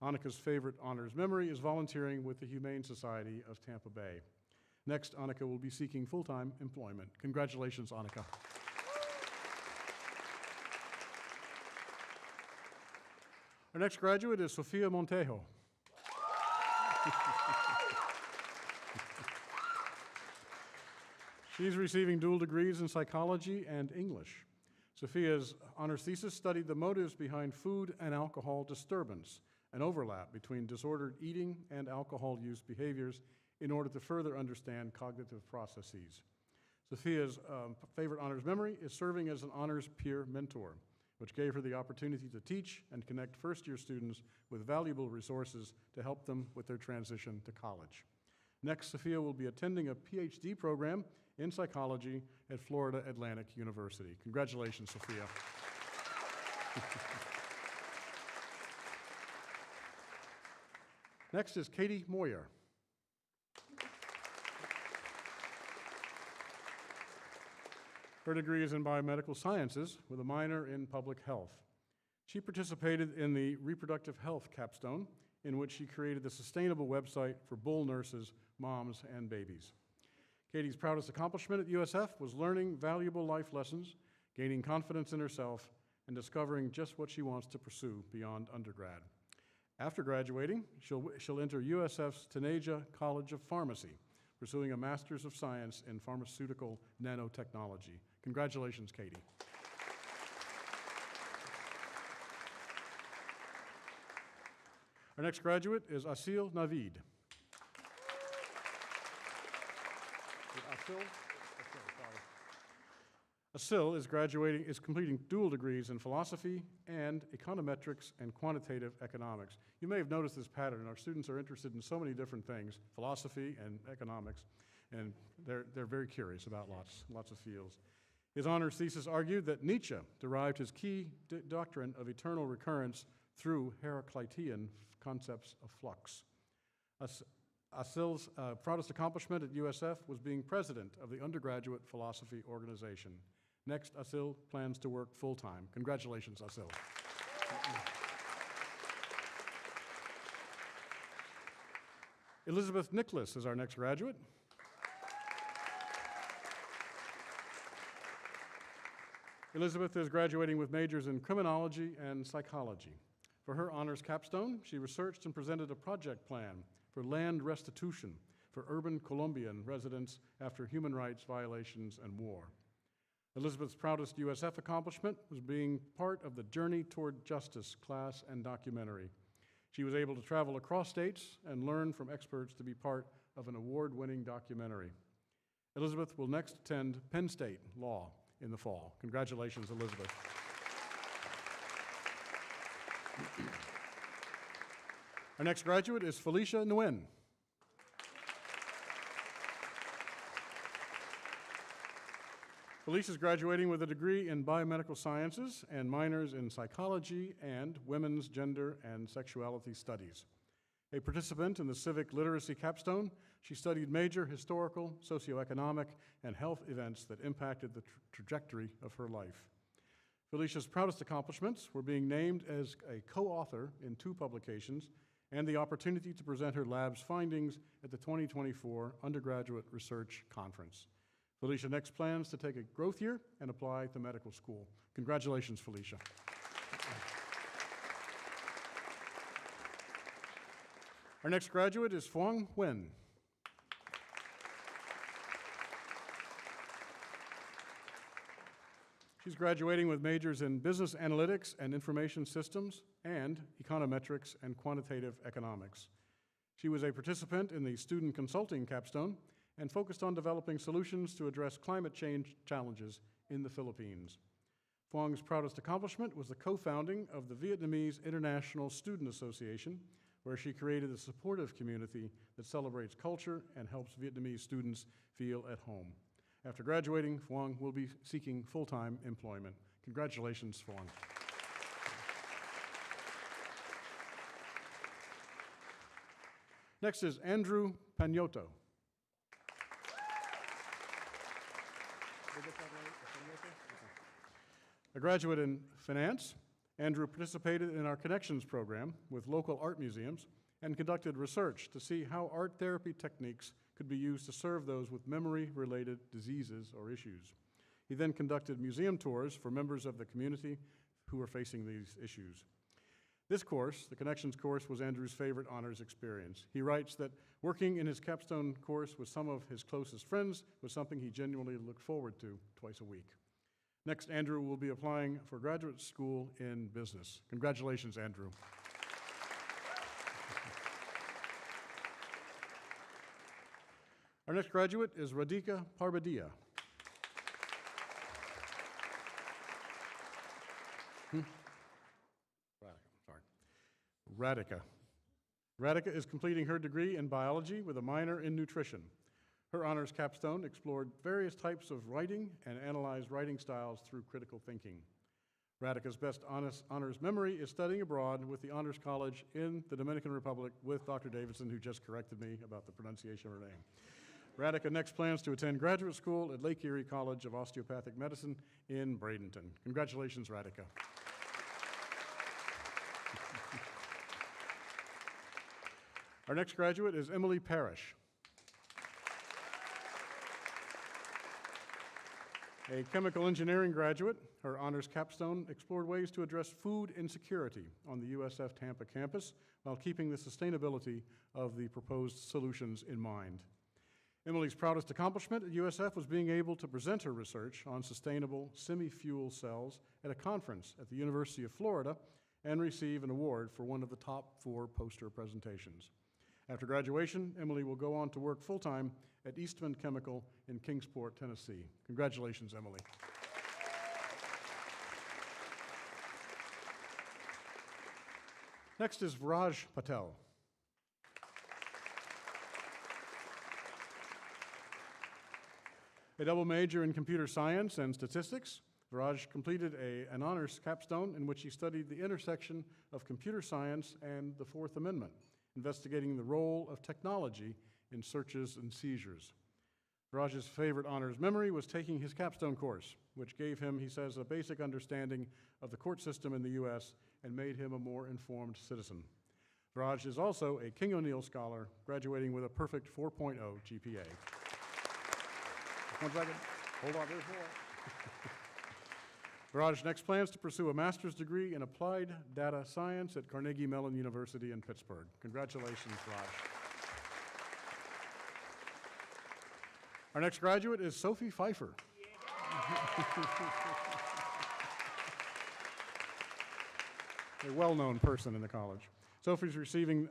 Annika's favorite honors memory is volunteering with the Humane Society of Tampa Bay. Next, Annika will be seeking full-time employment. Congratulations, Annika. Our next graduate is Sofia Montejo. She's receiving dual degrees in psychology and English. Sophia's honors thesis studied the motives behind food and alcohol disturbance, an overlap between disordered eating and alcohol use behaviors in order to further understand cognitive processes. Sophia's favorite honors memory is serving as an honors peer mentor, which gave her the opportunity to teach and connect first-year students with valuable resources to help them with their transition to college. Next, Sophia will be attending a PhD program in psychology at Florida Atlantic University. Congratulations, Sophia. Next is Katie Moyer. Her degree is in biomedical sciences with a minor in public health. She participated in the reproductive health capstone, in which she created the sustainable website for bull nurses, moms, and babies. Katie's proudest accomplishment at USF was learning valuable life lessons, gaining confidence in herself, and discovering just what she wants to pursue beyond undergrad. After graduating, she'll enter USF's Taneja College of Pharmacy, pursuing a Master's of Science in Pharmaceutical Nanotechnology. Congratulations, Katie. Our next graduate is Asil Navid. Asil is completing dual degrees in philosophy and econometrics and quantitative economics. You may have noticed this pattern. Our students are interested in so many different things, philosophy and economics, and they're very curious about lots of fields. His honors thesis argued that Nietzsche derived his key doctrine of eternal recurrence through Heraclitean concepts of flux. Asil's proudest accomplishment at USF was being president of the undergraduate philosophy organization. Next, Asil plans to work full-time. Congratulations, Asil. Elizabeth Nicholas is our next graduate. Elizabeth is graduating with majors in criminology and psychology. For her honors capstone, she researched and presented a project plan for land restitution for urban Colombian residents after human rights violations and war. Elizabeth's proudest USF accomplishment was being part of the Journey Toward Justice class and documentary. She was able to travel across states and learn from experts to be part of an award-winning documentary. Elizabeth will next attend Penn State Law in the fall. Congratulations, Elizabeth. Our next graduate is Felicia Nguyen. Felicia is graduating with a degree in biomedical sciences and minors in psychology and women's gender and sexuality studies. A participant in the civic literacy capstone, she studied major historical, socioeconomic, and health events that impacted the trajectory of her life. Felicia's proudest accomplishments were being named as a co-author in 2 publications and the opportunity to present her lab's findings at the 2024 Undergraduate Research Conference. Felicia next plans to take a growth year and apply to medical school. Congratulations, Felicia. Our next graduate is Phuong Nguyen. She's graduating with majors in business analytics and information systems and econometrics and quantitative economics. She was a participant in the student consulting capstone and focused on developing solutions to address climate change challenges in the Philippines. Phuong's proudest accomplishment was the co-founding of the Vietnamese International Student Association, where she created a supportive community that celebrates culture and helps Vietnamese students feel at home. After graduating, Phuong will be seeking full-time employment. Congratulations, Phuong. Next is Andrew Pagnoto. A graduate in finance, Andrew participated in our Connections program with local art museums and conducted research to see how art therapy techniques could be used to serve those with memory-related diseases or issues. He then conducted museum tours for members of the community who were facing these issues. This course, the Connections course, was Andrew's favorite honors experience. He writes that working in his capstone course with some of his closest friends was something he genuinely looked forward to twice a week. Next, Andrew will be applying for graduate school in business. Congratulations, Andrew. Our next graduate is Radhika Parbadia. Radhika. Radhika is completing her degree in biology with a minor in nutrition. Her honors capstone explored various types of writing and analyzed writing styles through critical thinking. Radhika's best honors memory is studying abroad with the Honors College in the Dominican Republic with Dr. Davidson, who just corrected me about the pronunciation of her name. Radhika next plans to attend graduate school at Lake Erie College of Osteopathic Medicine in Bradenton. Congratulations, Radhika. Our next graduate is Emily Parrish. A chemical engineering graduate, her honors capstone explored ways to address food insecurity on the USF Tampa campus while keeping the sustainability of the proposed solutions in mind. Emily's proudest accomplishment at USF was being able to present her research on sustainable semi-fuel cells at a conference at the University of Florida and receive an award for one of the top 4 poster presentations. After graduation, Emily will go on to work full-time at Eastman Chemical in Kingsport, Tennessee. Congratulations, Emily. Next is Raj Patel. A double major in computer science and statistics, Raj completed an honors capstone in which he studied the intersection of computer science and the Fourth Amendment, investigating the role of technology in searches and seizures. Raj's favorite honors memory was taking his capstone course, which gave him, he says, a basic understanding of the court system in the U.S. and made him a more informed citizen. Raj is also a King O'Neill Scholar, graduating with a perfect 4.0 GPA. 1 second. Hold on, there's more. Raj next plans to pursue a master's degree in applied data science at Carnegie Mellon University in Pittsburgh. Congratulations, Raj. Our next graduate is Sophie Pfeiffer. A well-known person in the college. Sophie's receiving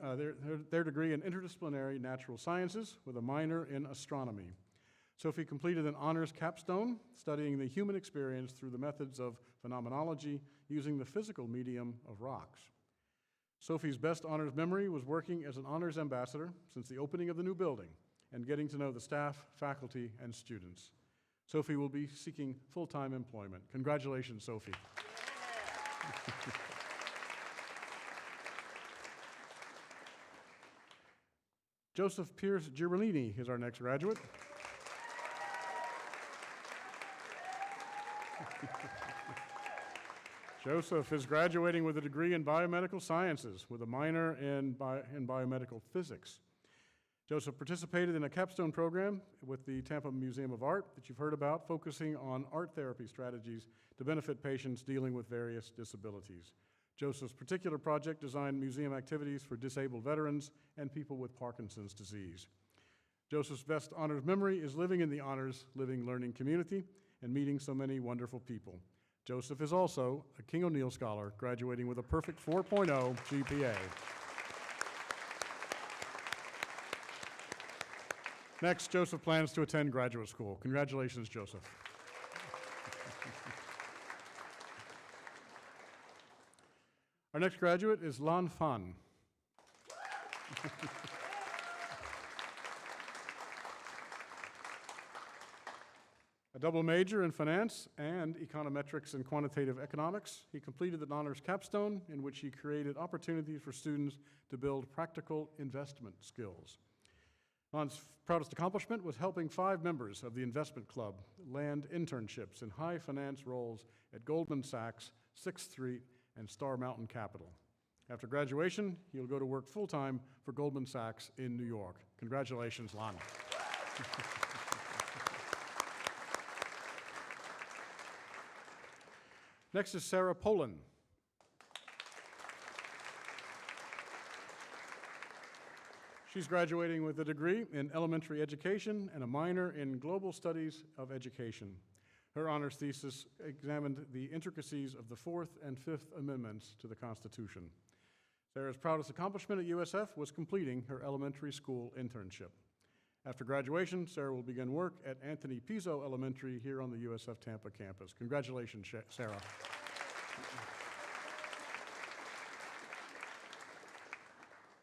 their degree in interdisciplinary natural sciences with a minor in astronomy. Sophie completed an honors capstone studying the human experience through the methods of phenomenology using the physical medium of rocks. Sophie's best honors memory was working as an honors ambassador since the opening of the new building and getting to know the staff, faculty, and students. Sophie will be seeking full-time employment. Congratulations, Sophie. Joseph Pierce Girolini is our next graduate. Joseph is graduating with a degree in biomedical sciences with a minor in biomedical physics. Joseph participated in a capstone program with the Tampa Museum of Art that you've heard about, focusing on art therapy strategies to benefit patients dealing with various disabilities. Joseph's particular project designed museum activities for disabled veterans and people with Parkinson's disease. Joseph's best honors memory is living in the honors living learning community and meeting so many wonderful people. Joseph is also a King O'Neill Scholar, graduating with a perfect 4.0 GPA. Next, Joseph plans to attend graduate school. Congratulations, Joseph. Our next graduate is Lan Fan. A double major in finance and econometrics and quantitative economics, he completed an honors capstone in which he created opportunities for students to build practical investment skills. Lon's proudest accomplishment was helping 5 members of the investment club land internships in high finance roles at Goldman Sachs, 6th Street, and Star Mountain Capital. After graduation, he'll go to work full-time for Goldman Sachs in New York. Congratulations, Lon. Next is Sarah Poland. She's graduating with a degree in elementary education and a minor in global studies of education. Her honors thesis examined the intricacies of the Fourth and Fifth Amendments to the Constitution. Sarah's proudest accomplishment at USF was completing her elementary school internship. After graduation, Sarah will begin work at Anthony Pizzo Elementary here on the USF Tampa campus. Congratulations, Sarah.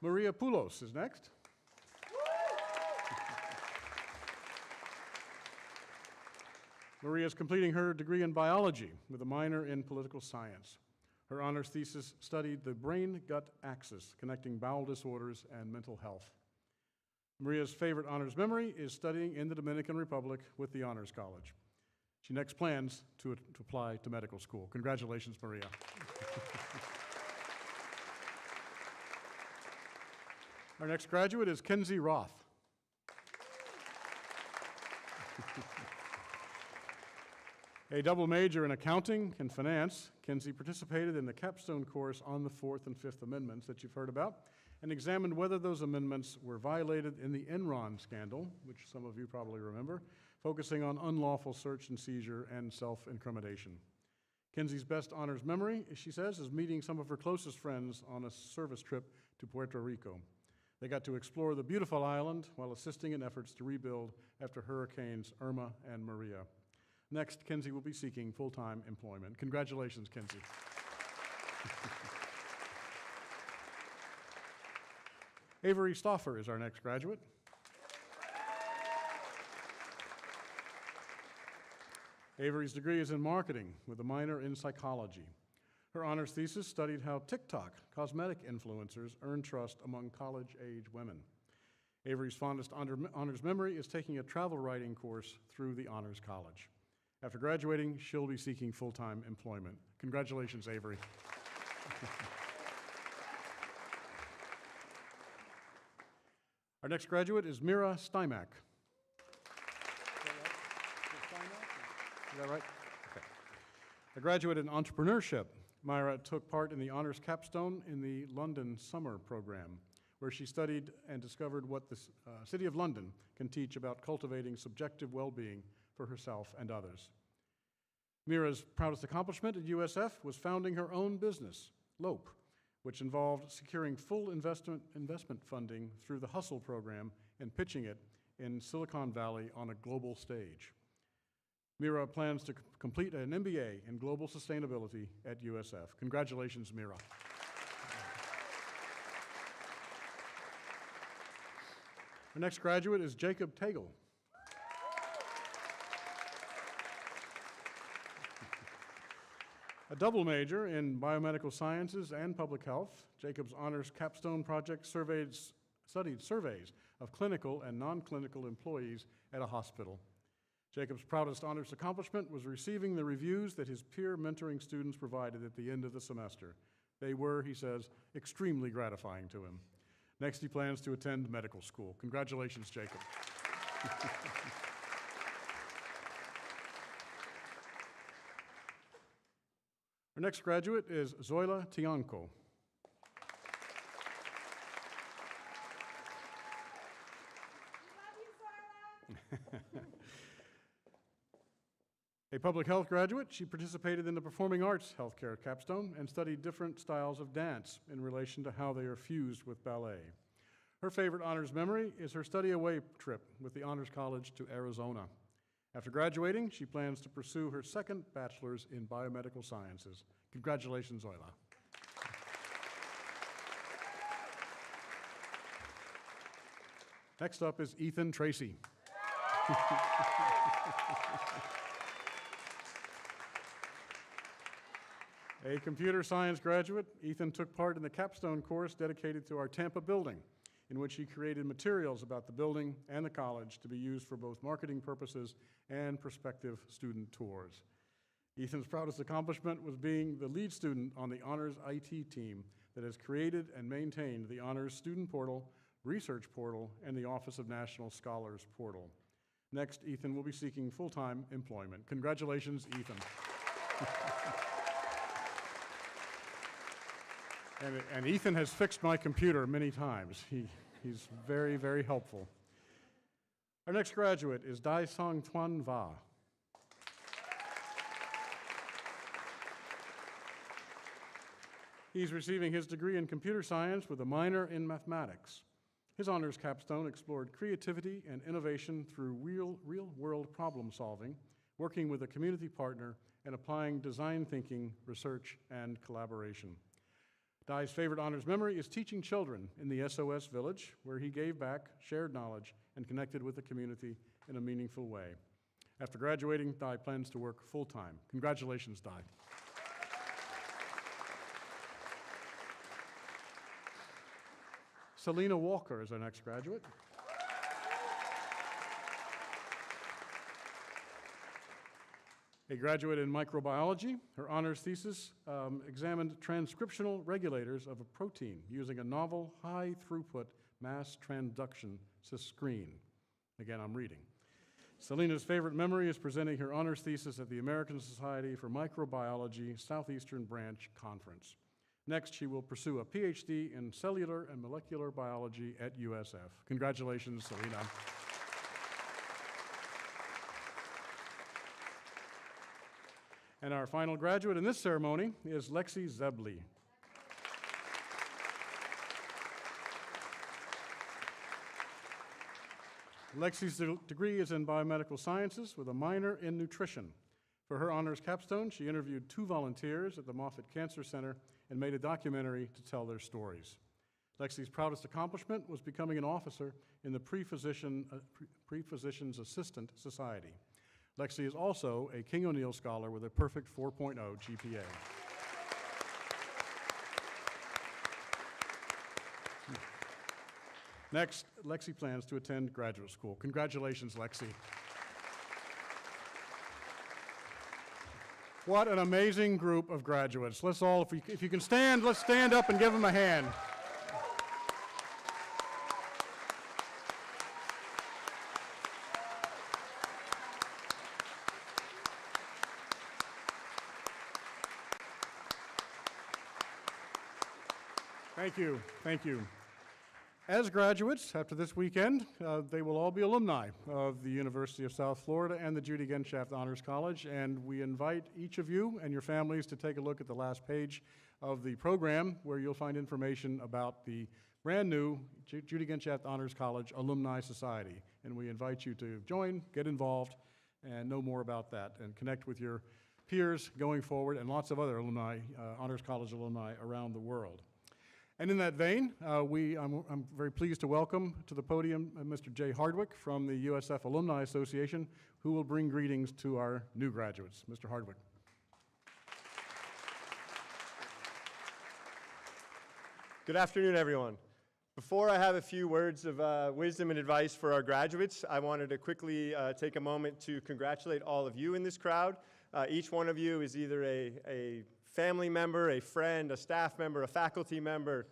Maria Poulos is next. Maria is completing her degree in biology with a minor in political science. Her honors thesis studied the brain-gut axis, connecting bowel disorders and mental health. Maria's favorite honors memory is studying in the Dominican Republic with the Honors College. She next plans to apply to medical school. Congratulations, Maria. Our next graduate is Kenzie Roth. A double major in accounting and finance, Kenzie participated in the capstone course on the Fourth and Fifth Amendments that you've heard about and examined whether those amendments were violated in the Enron scandal, which some of you probably remember, focusing on unlawful search and seizure and self-incrimination. Kenzie's best honors memory, she says, is meeting some of her closest friends on a service trip to Puerto Rico. They got to explore the beautiful island while assisting in efforts to rebuild after Hurricanes Irma and Maria. Next, Kenzie will be seeking full-time employment. Congratulations, Kenzie. Avery Stauffer is our next graduate. Avery's degree is in marketing with a minor in psychology. Her honors thesis studied how TikTok cosmetic influencers earn trust among college-age women. Avery's fondest honors memory is taking a travel writing course through the Honors College. After graduating, she'll be seeking full-time employment. Congratulations, Avery. Our next graduate is Mira Stymack. Is that right? Okay. A graduate in entrepreneurship, Myra took part in the honors capstone in the London Summer Program, where she studied and discovered what the City of London can teach about cultivating subjective well-being for herself and others. Mira's proudest accomplishment at USF was founding her own business, Lope, which involved securing full investment funding through the Hustle program and pitching it in Silicon Valley on a global stage. Mira plans to complete an MBA in global sustainability at USF. Congratulations, Mira. Our next graduate is Jacob Tagle. A double major in biomedical sciences and public health, Jacob's honors capstone project studied surveys of clinical and non-clinical employees at a hospital. Jacob's proudest honors accomplishment was receiving the reviews that his peer mentoring students provided at the end of the semester. They were, he says, extremely gratifying to him. Next, he plans to attend medical school. Congratulations, Jacob. Our next graduate is Zoila Tianco. A public health graduate, she participated in the Performing Arts Healthcare Capstone and studied different styles of dance in relation to how they are fused with ballet. Her favorite honors memory is her study away trip with the Honors College to Arizona. After graduating, she plans to pursue her second bachelor's in biomedical sciences. Congratulations, Zoila. Next up is Ethan Tracy. A computer science graduate, Ethan took part in the capstone course dedicated to our Tampa building. in which he created materials about the building and the college to be used for both marketing purposes and prospective student tours. Ethan's proudest accomplishment was being the lead student on the Honors IT team that has created and maintained the Honors Student Portal, Research Portal, and the Office of National Scholars Portal. Next, Ethan will be seeking full-time employment. Congratulations, Ethan. And Ethan has fixed my computer many times. He's very, very helpful. Our next graduate is Dai Song Tuan Va. He's receiving his degree in computer science with a minor in mathematics. His honors capstone explored creativity and innovation through real-world problem solving, working with a community partner, and applying design thinking, research, and collaboration. Dai's favorite honors memory is teaching children in the SOS Village, where he gave back, shared knowledge, and connected with the community in a meaningful way. After graduating, Dai plans to work full-time. Congratulations, Dai. Selena Walker is our next graduate. A graduate in microbiology, her honors thesis examined transcriptional regulators of a protein using a novel high-throughput mass transduction screen. Again, I'm reading. Selena's favorite memory is presenting her honors thesis at the American Society for Microbiology Southeastern Branch Conference. Next, she will pursue a PhD in cellular and molecular biology at USF. Congratulations, Selena. And our final graduate in this ceremony is Lexi Zebley. Lexi's degree is in biomedical sciences with a minor in nutrition. For her honors capstone, she interviewed 2 volunteers at the Moffitt Cancer Center and made a documentary to tell their stories. Lexi's proudest accomplishment was becoming an officer in the Pre-Physician's Assistant Society. Lexi is also a King O'Neill Scholar with a perfect 4.0 GPA. Next, Lexi plans to attend graduate school. Congratulations, Lexi. What an amazing group of graduates. Let's all, if you can stand, let's stand up and give them a hand. Thank you, thank you. As graduates, after this weekend, they will all be alumni of the University of South Florida and the Judy Genshaft Honors College, and we invite each of you and your families to take a look at the last page of the program, where you'll find information about the brand new Judy Genshaft Honors College Alumni Society. And we invite you to join, get involved, and know more about that, and connect with your peers going forward, and lots of other alumni, Honors College alumni around the world. And in that vein, I'm very pleased to welcome to the podium Mr. Jay Hardwick from the USF Alumni Association, who will bring greetings to our new graduates. Mr. Hardwick. Good afternoon, everyone. Before I have a few words of wisdom and advice for our graduates, I wanted to quickly take a moment to congratulate all of you in this crowd. Each one of you is either a family member, a friend, a staff member, a faculty member,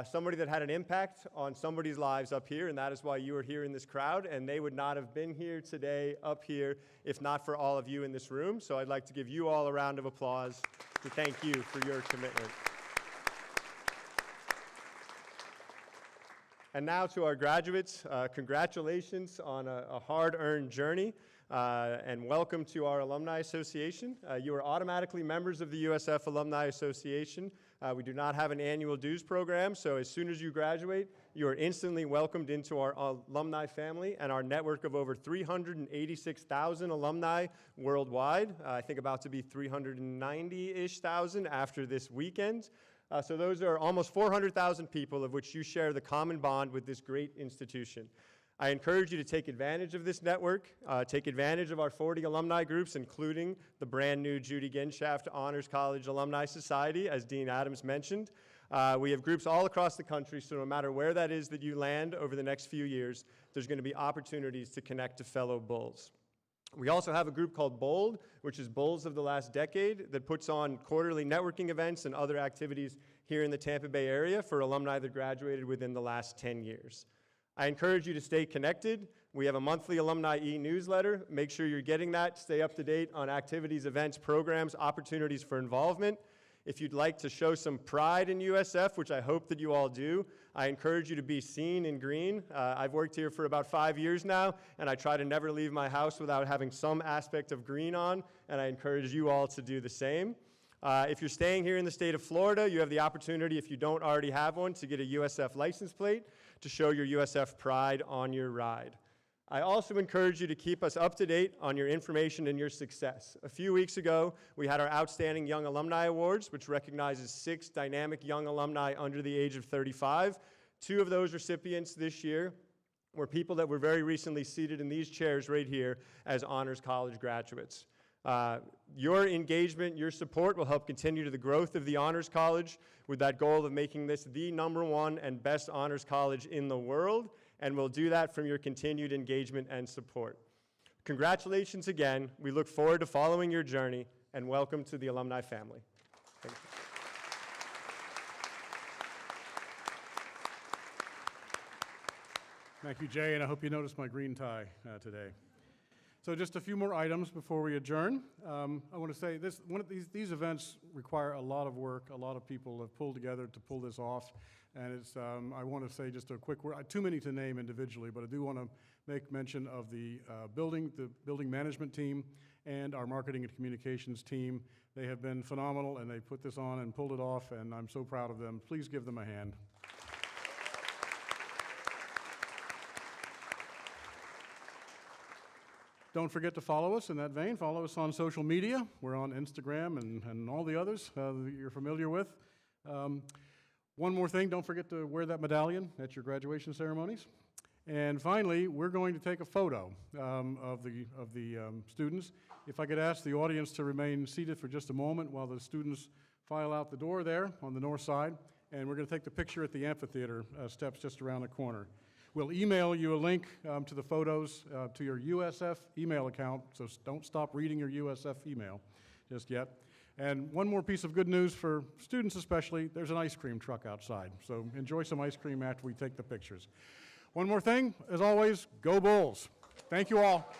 somebody that had an impact on somebody's lives up here, and that is why you are here in this crowd, and they would not have been here today up here if not for all of you in this room. So I'd like to give you all a round of applause to thank you for your commitment. And now to our graduates, congratulations on a hard-earned journey. And welcome to our Alumni Association. You are automatically members of the USF Alumni Association. We do not have an annual dues program, so as soon as you graduate, you are instantly welcomed into our alumni family and our network of over 386,000 alumni worldwide. I think about to be 390-ish thousand after this weekend. So those are almost 400,000 people of which you share the common bond with this great institution. I encourage you to take advantage of this network, take advantage of our 40 alumni groups, including the brand new Judy Genshaft Honors College Alumni Society, as Dean Adams mentioned. We have groups all across the country, so no matter where that is that you land over the next few years, there's going to be opportunities to connect to fellow Bulls. We also have a group called BOLD, which is Bulls of the Last Decade, that puts on quarterly networking events and other activities here in the Tampa Bay area for alumni that graduated within the last 10 years. I encourage you to stay connected. We have a monthly alumni e-newsletter. Make sure you're getting that. Stay up to date on activities, events, programs, opportunities for involvement. If you'd like to show some pride in USF, which I hope that you all do, I encourage you to be seen in green. I've worked here for about 5 years now, and I try to never leave my house without having some aspect of green on, and I encourage you all to do the same. If you're staying here in the state of Florida, you have the opportunity, if you don't already have one, to get a USF license plate to show your USF pride on your ride. I also encourage you to keep us up to date on your information and your success. A few weeks ago, we had our Outstanding Young Alumni Awards, which recognizes 6 dynamic young alumni under the age of 35. 2 of those recipients this year were people that were very recently seated in these chairs right here as Honors College graduates. Your engagement, your support will help continue to the growth of the Honors College with that goal of making this the #1 and best honors college in the world, and we'll do that from your continued engagement and support. Congratulations again. We look forward to following your journey, and welcome to the alumni family. Thank you. Thank you, Jay, and I hope you noticed my green tie today. So just a few more items before we adjourn. I want to say these events require a lot of work. A lot of people have pulled together to pull this off. And it's, I want to say just a quick word, too many to name individually, but I do want to make mention of the building management team and our marketing and communications team. They have been phenomenal, and they put this on and pulled it off, and I'm so proud of them. Please give them a hand. Don't forget to follow us in that vein. Follow us on social media. We're on Instagram and all the others that you're familiar with. One more thing, don't forget to wear that medallion at your graduation ceremonies. And finally, we're going to take a photo of the students. If I could ask the audience to remain seated for just a moment while the students file out the door there on the north side. And we're going to take the picture at the amphitheater steps just around the corner. We'll email you a link to the photos to your USF email account, so don't stop reading your USF email just yet. And one more piece of good news for students especially, there's an ice cream truck outside, so enjoy some ice cream after we take the pictures. One more thing, as always, go Bulls. Thank you all.